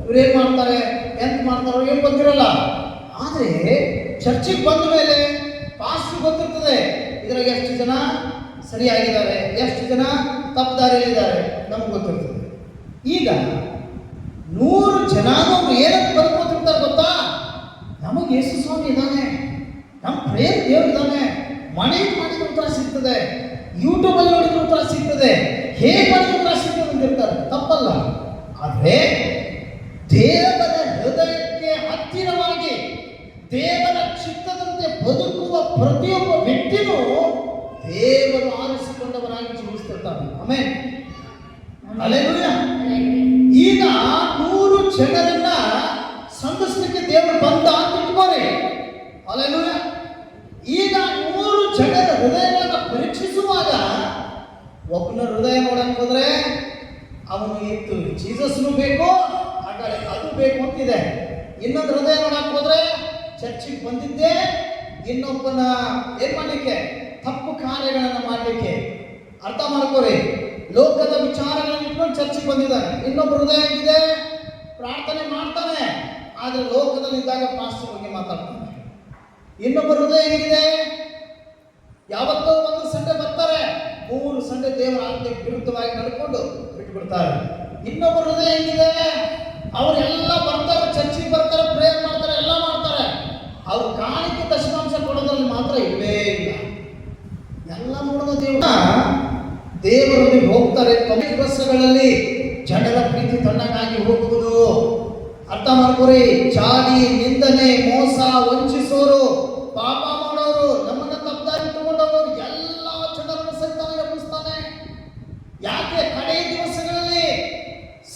ಇವ್ರು ಏನು ಮಾಡ್ತಾರೆ, ಎಂತ ಮಾಡ್ತಾರೋ ಏನು ಗೊತ್ತಿರಲ್ಲ. ಆದರೆ ಚರ್ಚೆಗೆ ಬಂದ ಮೇಲೆ ಪಾಸ್ಟ್ರು ಗೊತ್ತಿರ್ತದೆ, ಇದ್ರಾಗ ಎಷ್ಟು ಜನ ಸರಿಯಾಗಿದ್ದಾರೆ, ಎಷ್ಟು ಜನ ತಪ್ಪದಾರಿಯಲ್ಲಿದ್ದಾರೆ, ನಮ್ಗೆ ಗೊತ್ತಿರ್ತದೆ. ಈಗ 100 ಜನ ಏನಕ್ಕೆ ಬರ್ಕೊತಿರ್ತಾರೆ ಗೊತ್ತಾ? ನಮಗೆ ಯೇಸು ಸ್ವಾಮಿ ಇದ್ದಾನೆ, ನಮ್ಮ ಪ್ರೇರ್ ದೇವ್ರು ಇದ್ದಾನೆ, ಮನೆಗೆ ಮಾಡಿದ ಉತ್ತರ ಸಿಗ್ತದೆ, ಯೂಟ್ಯೂಬಲ್ಲಿ ನೋಡಿದ ಉತ್ತರ ಸಿಗ್ತದೆ, ಹೇಗೆ ಮಾಡಿದ ಉತ್ತರ ಸಿಗ್ತದೆ ಅಂತಿರ್ತಾರೆ. ತಪ್ಪಲ್ಲ. ಆದರೆ ದೇವರ ಹೃದಯಕ್ಕೆ ಹತ್ತಿರವಾಗಿ ದೇವರ ಚಿತ್ತದಂತೆ ಬದುಕುವ ಪ್ರತಿಯೊಬ್ಬ ವ್ಯಕ್ತಿನೂ ದೇವರು ಆರಿಸಿಕೊಂಡವನಾಗಿ ಜೀವಿಸ್ತಿರ್ತಾನೆ. Amen, hallelujah. ಈಗ 100 ಜನರನ್ನ ಸಂಧಿಸಲಿಕ್ಕೆ ದೇವರು ಬಂದ ಅಂತ ಇಟ್ಕೋರಿ. ಹಲ್ಲೆಲೂಯಾ. ಈಗ 100 ಜನರ ಹೃದಯಗಳನ್ನು ಪರೀಕ್ಷಿಸುವಾಗ ಒಬ್ಬನ ಹೃದಯ ನೋಡಕ್ ಹೋದ್ರೆ ಅವನು ಇತ್ತು ಜೀಸಸ್ನು ಬೇಕು, ಆ ಕಡೆ ಅದು ಬೇಕು ಅಂತಿದೆ. ಇನ್ನೊಂದು ಹೃದಯ ನೋಡಕ್ ಹೋದ್ರೆ ಚರ್ಚಿಗೆ ಬಂದಿದ್ದೆ ಇನ್ನೊಬ್ಬನ ಏನ್ ಮಾಡ್ಲಿಕ್ಕೆ, ತಪ್ಪು ಕಾರ್ಯಗಳನ್ನ ಮಾಡ್ಲಿಕ್ಕೆ. ಅರ್ಥ ಮಾಡ್ಕೋರಿ, ಲೋಕದ ವಿಚಾರಗಳನ್ನ ಇಟ್ಕೊಂಡು ಚರ್ಚಿಗೆ ಬಂದಿದ್ದಾನೆ. ಇನ್ನೊಬ್ಬ ಹೃದಯ ಇದೆ, ಪ್ರಾರ್ಥನೆ ಮಾಡ್ತಾನೆ, ಆದ್ರೆ ಲೋಕದಲ್ಲಿ ಇದ್ದಾಗ ಪಾಸ್ಟರ್ ಬಗ್ಗೆ ಮಾತಾಡ್ತಾನೆ. ಇನ್ನೊಬ್ಬ ಹೃದಯ ಹೇಗಿದೆ, ಯಾವತ್ತೋ ಒಂದು ಸಂಡೆ ಬರ್ತಾರೆ, 3 ಸಂಡೆ ದೇವರ ಆಜ್ಞೆಗೆ ವಿರುದ್ಧವಾಗಿ ನಡ್ಕೊಂಡು ಬಿಟ್ಬಿಡ್ತಾರೆ. ಇನ್ನೊಬ್ಬ ಹೃದಯ ಹೇಗಿದೆ, ಅವರೆಲ್ಲ ಬರ್ತಾರೆ, ಚರ್ಚಿಗೆ ಬರ್ತಾರೆ, ಪ್ರೇಯರ್ ಮಾಡ್ತಾರೆ, ಎಲ್ಲ ಮಾಡ್ತಾರೆ, ಅವ್ರು ಕಾಣಿಕೆ ದಶಮಾಂಶ ಕೊಡೋದ್ರಲ್ಲಿ ಮಾತ್ರ ಇಲ್ಲವೇ ಇಲ್ಲ. ಎಲ್ಲ ನೋಡಿದ ದೇವರಲ್ಲಿ ಹೋಗ್ತಾರೆ. ಕೊನೆಯ ವರ್ಷಗಳಲ್ಲಿ ಜನರ ಪ್ರೀತಿ ತಣ್ಣಗಾಗಿ ಹೋಗುವುದು. ಅರ್ಥ ಮಾಡ್ಕೊರಿ, ಚಾಡಿ, ನಿಂದನೆ, ಮೋಸ, ವಂಚಿಸೋರು, ಪಾಪ ಮಾಡೋರು, ನಮ್ಮನ್ನ ತಪ್ಪದಾರಿ ತಗೊಂಡವರು ಎಲ್ಲ ಜನರನ್ನು ಸೈತಾನ ಎಬ್ಬಿಸ್ತಾನೆ. ಯಾಕೆ? ಕಡೆ ದಿವಸಗಳಲ್ಲಿ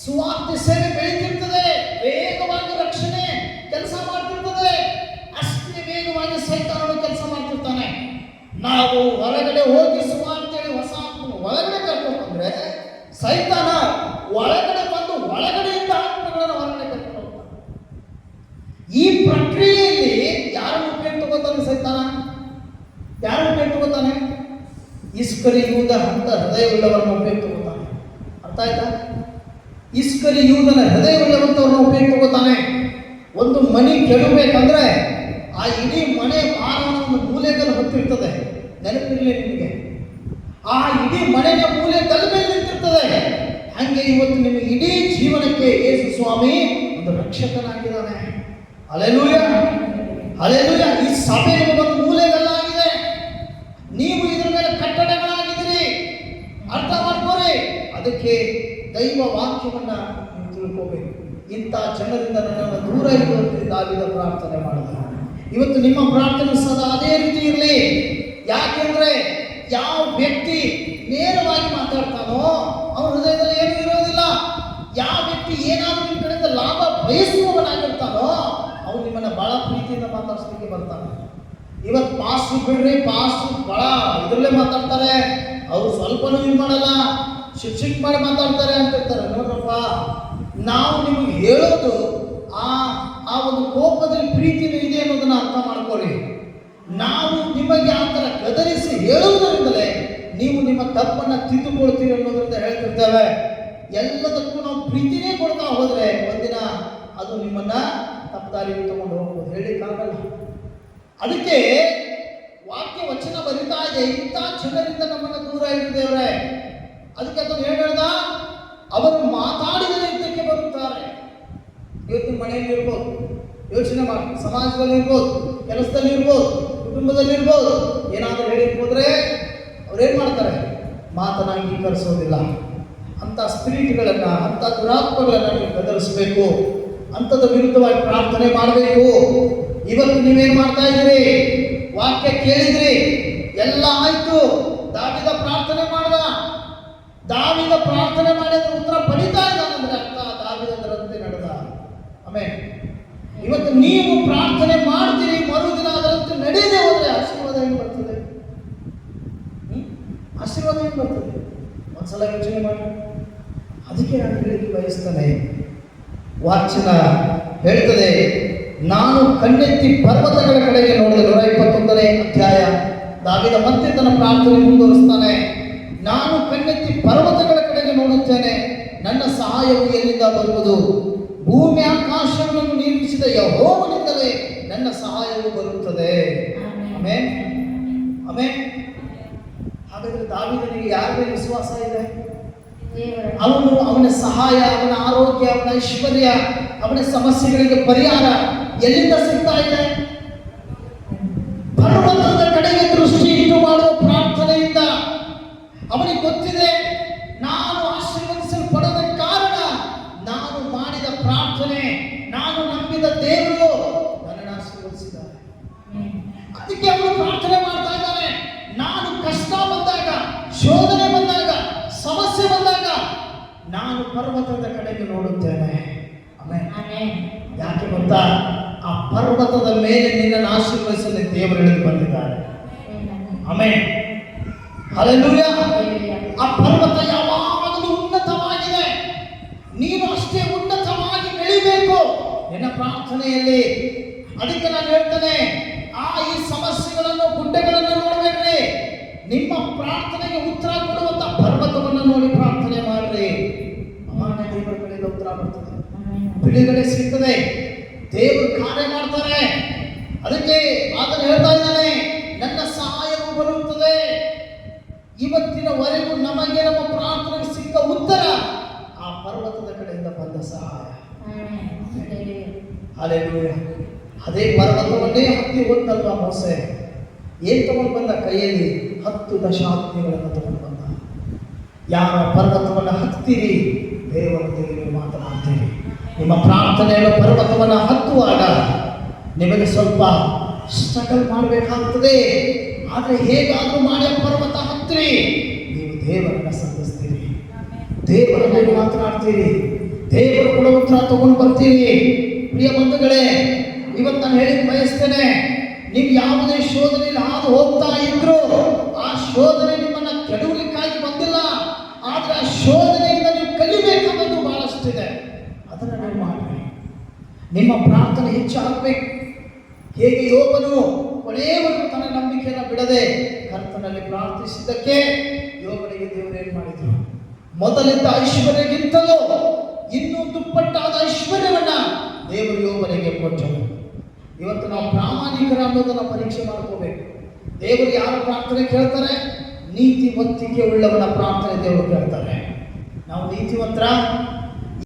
ಸುವಾರ್ತೆ ಸೇವೆ ಬೆಳೀತಿರ್ತದೆ, ವೇಗವಾಗಿ ರಕ್ಷಣೆ ಕೆಲಸ ಮಾಡ್ತಿರ್ತದೆ, ಅಷ್ಟೇ ವೇಗವಾಗಿ ಸೈತಾನನು ಕೆಲಸ ಮಾಡ್ತಿರ್ತಾನೆ. ನಾವು ಹೊರಗಡೆ ಹೋಗಿ ಸುವಾರ್ತೆ ಹೊಸ ಒಳಗಡೆ ಕರ್ಕೊಂಡು ಬಂದ್ರೆ ಸೈತಾನ ಒಳಗಡೆ ಬಂದು ಒಳಗಡೆಯಿಂದ ಆತ್ಮಗಳನ್ನು ಹೊರಗಡೆ ಕರ್ಕೊಂಡು ಹೋಗ್ತಾನೆ. ಈ ಪ್ರಕ್ರಿಯೆಯಲ್ಲಿ ಯಾರು ಉಪಯೋಗ ತಗೋತಾನೆ ಸೈತಾನ? ಯಾರು ಉಪಯೋಗ ತಗೋತಾನೆ? ಇಸ್ಕರಿಯೂದ ಅಂತ ಹೃದಯವುಳ್ಳವರನ್ನು ಉಪಯೋಗ ತಗೋತಾನೆ. ಅರ್ಥ ಆಯ್ತಾ? ಇಸ್ಕರಿಯೂದನ ಹೃದಯವುಳ್ಳವಂತವ್ರನ್ನ ಉಪಯೋಗ ತಗೋತಾನೆ. ಒಂದು ಮನೆ ಕೆಡಬೇಕಂದ್ರೆ ಆ ಇಡೀ ಮನೆ ಭಾರವನ್ನು ಒಂದು ಮೂಲೆಗಲ್ಲು ಹೊತ್ತಿರ್ತದೆ. ನೆನಪಿರಲಿ ನಿಮಗೆ, ಆ ಇಡೀ ಮನೆಯ ಮೂಲೆ ಕಲ್ಲು ಮೇಲೆ ನಿಂತಿರ್ತದೆ. ಹಂಗೆ ಇವತ್ತು ನಿಮ್ಮ ಇಡೀ ಜೀವನಕ್ಕೆ ಯೇಸು ಸ್ವಾಮಿ ಒಂದು ರಕ್ಷಕನಾಗಿದ್ದಾನೆ. Hallelujah, hallelujah. ಈ ಸಭೆ ನಿಮಗೊಂದು ಮೂಲೆಗಲ್ಲಾಗಿದೆ, ನೀವು ಇದ್ರ ಮೇಲೆ ಕಟ್ಟಡಗಳಾಗಿದ್ದೀರಿ. ಅರ್ಥ ಮಾಡ್ಕೋರಿ. ಅದಕ್ಕೆ ದೈವ ವಾಕ್ಯವನ್ನ ನೀವು ತಿಳ್ಕೋಬೇಕು. ಇಂಥ ಜನರಿಂದ ನನ್ನನ್ನು ದೂರ ಇರುವಂತೆ ದಾವಿದ ಪ್ರಾರ್ಥನೆ ಮಾಡಿದ. ಇವತ್ತು ನಿಮ್ಮ ಪ್ರಾರ್ಥನೆ ಸದಾ ಅದೇ ರೀತಿ ಇರಲಿ. ಯಾಕೆಂದ್ರೆ ಯಾವ ವ್ಯಕ್ತಿ ನೇರವಾಗಿ ಮಾತಾಡ್ತಾನೋ ಅವನ ಹೃದಯದಲ್ಲಿ ಏನೂ ಇರೋದಿಲ್ಲ. ಯಾವ ವ್ಯಕ್ತಿ ಏನಾದರೂ ನಿಮ್ಮ ಕಡೆಯಿಂದ ಲಾಭ ಬಯಸುವವನಾಗಿರ್ತಾನೋ ಅವನು ನಿಮ್ಮನ್ನ ಬಹಳ ಪ್ರೀತಿಯಿಂದ ಮಾತಾಡಿಸ್ಲಿಕ್ಕೆ ಬರ್ತಾನೆ. ಇವತ್ತು ಪಾಸ್ ಬಿಡ್ರಿ, ಪಾಸ್ ಬಹಳ ಇದರಲ್ಲೇ ಮಾತಾಡ್ತಾರೆ, ಅವ್ರು ಸ್ವಲ್ಪನೂ ಇದು ಮಾಡಲ್ಲ, ಶಿಕ್ಷಕ ಮಾಡಿ ಮಾತಾಡ್ತಾರೆ ಅಂತ ಇರ್ತಾರೆ. ನೋಡ್ರಪ್ಪ, ನಾವು ನಿಮಗೆ ಹೇಳೋದು ಆ ಒಂದು ಕೋಪದಲ್ಲಿ ಪ್ರೀತಿನೂ ಇದೆ ಅನ್ನೋದನ್ನ ಅರ್ಥ ಮಾಡ್ಕೊಳ್ಳಿ. ನಾವು ನಿಮಗೆ ಆ ಥರ ಗದರಿಸಿ ಹೇಳುವುದರಿಂದಲೇ ನೀವು ನಿಮ್ಮ ತಪ್ಪನ್ನು ತಿದ್ದುಕೊಳ್ತೀರಿ ಅನ್ನೋದ್ರಿಂದ ಹೇಳ್ತಿರ್ತೇವೆ. ಎಲ್ಲದಕ್ಕೂ ನಾವು ಪ್ರೀತಿನೇ ಕೊಡ್ತಾ ಹೋದ್ರೆ ಒಂದಿನ ಅದು ನಿಮ್ಮನ್ನ ತಪ್ಪದಾರಿಗೆ ತಗೊಂಡು ಹೋಗ್ಬೋದು, ಹೇಳಿಕ್ಕಾಗಲ್ಲ. ಅದಕ್ಕೆ ವಾಕ್ಯ ವಚನ ಬರಿತಾ ಇದೆ, ಇಂಥ ಜನರಿಂದ ನಮ್ಮನ್ನು ದೂರ ಇಟ್ಟಿದ್ದೇವ್ರೆ. ಅದಕ್ಕೆ ಅದನ್ನು ಹೇಳ್ದ, ಅವರು ಮಾತಾಡಿದ ರೀತಿಗೆ ಬರುತ್ತಾರೆ. ಇವತ್ತಿನ ಮನೆಯಲ್ಲಿ ಇರ್ಬೋದು, ಯೋಚನೆ ಮಾಡಿ, ಸಮಾಜದಲ್ಲಿ ಇರ್ಬೋದು, ಕೆಲಸದಲ್ಲಿ ಇರ್ಬೋದು, ಕುಟುಂಬದಲ್ಲಿ ಇರ್ಬೋದು, ಏನಾದರೂ ಹೇಳಿಕ್ ಹೋದ್ರೆ ಅವ್ರೇನ್ ಮಾಡ್ತಾರೆ? ಮಾತನ್ನ ಅಂಗೀಕರಿಸೋದಿಲ್ಲ. ಅಂತ ಸ್ಪಿರಿಟ್ಗಳನ್ನ, ಅಂತ ದುರಾತ್ಮಗಳನ್ನ ನೀವು ಗದರಿಸಬೇಕು. ಅಂಥದ ವಿರುದ್ಧವಾಗಿ ಪ್ರಾರ್ಥನೆ ಮಾಡಬೇಕು. ಇವತ್ತು ನೀವೇನ್ ಮಾಡ್ತಾ ಇದ್ದೀರಿ? ವಾಕ್ಯ ಕೇಳಿದ್ರಿ, ಎಲ್ಲ ಆಯ್ತು. ದಾವಿದ ಪ್ರಾರ್ಥನೆ ಮಾಡ್ದ. ದಾವಿದ ಪ್ರಾರ್ಥನೆ ಮಾಡಿದ್ರೆ ಉತ್ತರ ಪಡಿತಾ ಇದ್ದಾನಂದ್ರೆ ಅರ್ಥ ದಾವಿದರಂತೆ ನಡೆದ. ಆಮೇಲೆ ಇವತ್ತು ನೀವು ಪ್ರಾರ್ಥನೆ ಮಾಡ್ತೀರಿ, ಮರುದಿನ ಅದರಂತೆ ನಡೆಯದೆ ಹೋದ್ರೆ ಆಶೀರ್ವಾದ ಏನು ಬರ್ತದೆ? ಆಶೀರ್ವಾದ ಏನು ಬರ್ತದೆ? ಒಂದ್ಸಲ ಯೋಚನೆ ಮಾಡಿ. ಅದಕ್ಕೆ ನಾನು ಹೇಳಿಕೆ ಬಯಸ್ತೇನೆ. ವಾಚನ ಹೇಳ್ತದೆ, ನಾನು ಕಣ್ಣೆತ್ತಿ ಪರ್ವತಗಳ ಕಡೆಗೆ ನೋಡಿದೆ. 121ನೇ ಅಧ್ಯಾಯ. ದಾವಿದ ಮತ್ತೆ ತನ್ನ ಪ್ರಾರ್ಥನೆ ಮುಂದುವರಿಸ್ತಾನೆ. ನಾನು ಕಣ್ಣೆತ್ತಿ ಪರ್ವತಗಳ ಕಡೆಗೆ ನೋಡುತ್ತೇನೆ, ನನ್ನ ಸಹಾಯವು ಎಲ್ಲಿಂದ ಬರುವುದು? ಭೂಮಿ ಆಕಾಶಗಳನ್ನು ನಿರ್ಮಿಸಿದ ಯೆಹೋವನಿಂದಲೇ ನನ್ನ ಸಹಾಯವು ಬರುತ್ತದೆ. Amen, amen. ಹಾಗಾದ್ರೆ ದಾವೀದನಿಗೆ ಯಾರ ಮೇಲೆ ವಿಶ್ವಾಸ ಇದೆ? ಅವನ ಸಹಾಯ, ಅವನ ಆರೋಗ್ಯ, ಅವನ ಐಶ್ವರ್ಯ, ಅವನ ಸಮಸ್ಯೆಗಳಿಗೆ ಪರಿಹಾರ ಎಲ್ಲಿಂದ ಸಿಗ್ತಾ ಇದೆ? ಪರ್ವತದ ಕಡೆಗೆ ದೃಷ್ಟಿ ಇಟ್ಟು ಮಾಡುವ ಪ್ರಾರ್ಥನೆಯಿಂದ. ಅವನಿಗೆ ಗೊತ್ತಿದೆ, ನಾನು ಆಶೀರ್ವದಿಸಲ್ಪಡದ ಕಾರಣ ನಾನು ಮಾಡಿದ ಪ್ರಾರ್ಥನೆ, ನಾನು ನಂಬಿದ ದೇವರು ನನ್ನನ್ನು ಆಶೀರ್ವದಿಸಿದ್ದಾರೆ. ಅದಕ್ಕೆ ಅವನು ಪ್ರಾರ್ಥನೆ ಮಾಡ್ತಾ ಇದ್ದಾನೆ. ನಾನು ಕಷ್ಟ ಬಂದಾಗ, ಶೋಧನೆ ಬಂದಾಗ, ಸಮಸ್ಯೆ ಬಂದಾಗ ನಾನು ಪರ್ವತದ ಕಡೆಗೆ ನೋಡುತ್ತೇನೆ. ಆಮೆನ್. ಯಾಕೆ ಗೊತ್ತಾ? ಆ ಪರ್ವತದ ಮೇಲೆ ನಿನ್ನನ್ನು ಆಶೀರ್ವದಿಸಲು ದೇವರು ಇಳಿದು ಬಂದಿದ್ದಾರೆ. Amen, hallelujah. ಆ ಪರ್ವತ ಯಾವಾಗಲೂ ಉನ್ನತವಾಗಿದೆ. ದೇವರ ಕಡೆಯಿಂದ ಉತ್ತರ ಬರ್ತದೆ, ಆಮೆನ್. ಬಿಡುಗಡೆ ಸಿಗ್ತದೆ, ದೇವರು ಕಾರ್ಯ ಮಾಡ್ತಾರೆ. ಅದಕ್ಕೆ ಆತನು ಹೇಳ್ತಾ ಇದ್ದಾನೆ, ನನ್ನ ಸಹಾಯವು ಬರುತ್ತದೆ. ಇವತ್ತಿನವರೆಗೂ ನಮಗೆ ನಮ್ಮ ಪ್ರಾರ್ಥನೆಗೆ ಸಿಕ್ಕ ಉತ್ತರ ಆ ಪರ್ವತದ ಕಡೆಯಿಂದ ಬಂದ ಸಹಾಯ. ಆಮೆನ್. ಹಲ್ಲೆಲೂಯಾ. ಹಲ್ಲೆಲೂಯಾ. ಅದೇ ಪರ್ವತವನ್ನೇ ಹತ್ತಿ ಹೋದಲ್ವ ಮೋಸೆ, ಏನ್ ತಗೊಂಡು ಬಂದ? ಕೈಯಲ್ಲಿ 10 ದಶಾಜ್ಞೆಗಳನ್ನು ತಗೊಂಡು ಬಂದ. ಯಾವ ಪರ್ವತವನ್ನು ಹತ್ತೀರಿ, ದೇವರೊಂದಿಗೆ ನೀವು ಮಾತನಾಡ್ತೀರಿ. ನಿಮ್ಮ ಪ್ರಾರ್ಥನೆಯ ಪರ್ವತವನ್ನು ಹತ್ತುವಾಗ ನಿಮಗೆ ಸ್ವಲ್ಪ ಸ್ಟ್ರಗಲ್ ಮಾಡಬೇಕಾಗ್ತದೆ. ಆದರೆ ಹೇಗಾದರೂ ಮಾಡಿ ಪರ್ವತ ಹತ್ತಿರಿ, ನೀವು ದೇವರನ್ನ ಸಂಧಿಸ್ತೀರಿ, ದೇವರಲ್ಲಿ ಮಾತನಾಡ್ತೀರಿ, ದೇವರು ಕೂಡ ಉತ್ತರ ತಗೊಂಡು ಬರ್ತೀರಿ. ಪ್ರಿಯ ಬಂಧುಗಳೇ, ಇವತ್ತು ನಾನು ಹೇಳಿ ಬಯಸ್ತೇನೆ, ನೀವು ಯಾವುದೇ ಶೋಧನೆಯಲ್ಲಿ ಹಾದು ಹೋಗ್ತಾ ಇದ್ರು, ಆ ಶೋಧನೆ ನಿಮ್ಮನ್ನ ಕೆಡವಲಿಕ್ಕಾಗಿ ಬಂದಿಲ್ಲ, ಆದ್ರೆ ಆ ಶೋಧನೆಯಿಂದ ನೀವು ಕಲಿಬೇಕಾದದ್ದು ಬಹಳಷ್ಟಿದೆ. ಅದನ್ನು ನೀವು ಮಾಡಿ, ನಿಮ್ಮ ಪ್ರಾರ್ಥನೆ ಹೆಚ್ಚಾಗಬೇಕು. ಹೇಗೆ ಯೋಬನು ಕೊನೆಯವರೆಗೂ ತನ್ನ ನಂಬಿಕೆಯನ್ನು ಬಿಡದೆ ಕರ್ತನಲ್ಲಿ ಪ್ರಾರ್ಥಿಸಿದ್ದಕ್ಕೆ ಯೋಬನಿಗೆ ದೇವರು ಏನು ಮಾಡಿದ್ರು? ಮೊದಲಿದ್ದ ಐಶ್ವರ್ಯಕ್ಕಿಂತಲೂ ಇನ್ನೂ ದುಪ್ಪಟ್ಟಾದ ಐಶ್ವರ್ಯವನ್ನ ದೇವರು ಯೋಬನಿಗೆ ಕೊಟ್ಟರು. ಇವತ್ತು ನಾವು ಪ್ರಾಮಾಣಿಕರ ಅನ್ನೋದನ್ನ ಪರೀಕ್ಷೆ ಮಾಡ್ಕೋಬೇಕು. ದೇವರು ಯಾರ ಪ್ರಾರ್ಥನೆ ಕೇಳ್ತಾರೆ? ನೀತಿವಂತಿಕೆ ಉಳ್ಳವನ ಪ್ರಾರ್ಥನೆ ದೇವರು ಕೇಳ್ತಾರೆ. ನಾವು ನೀತಿವಂತರ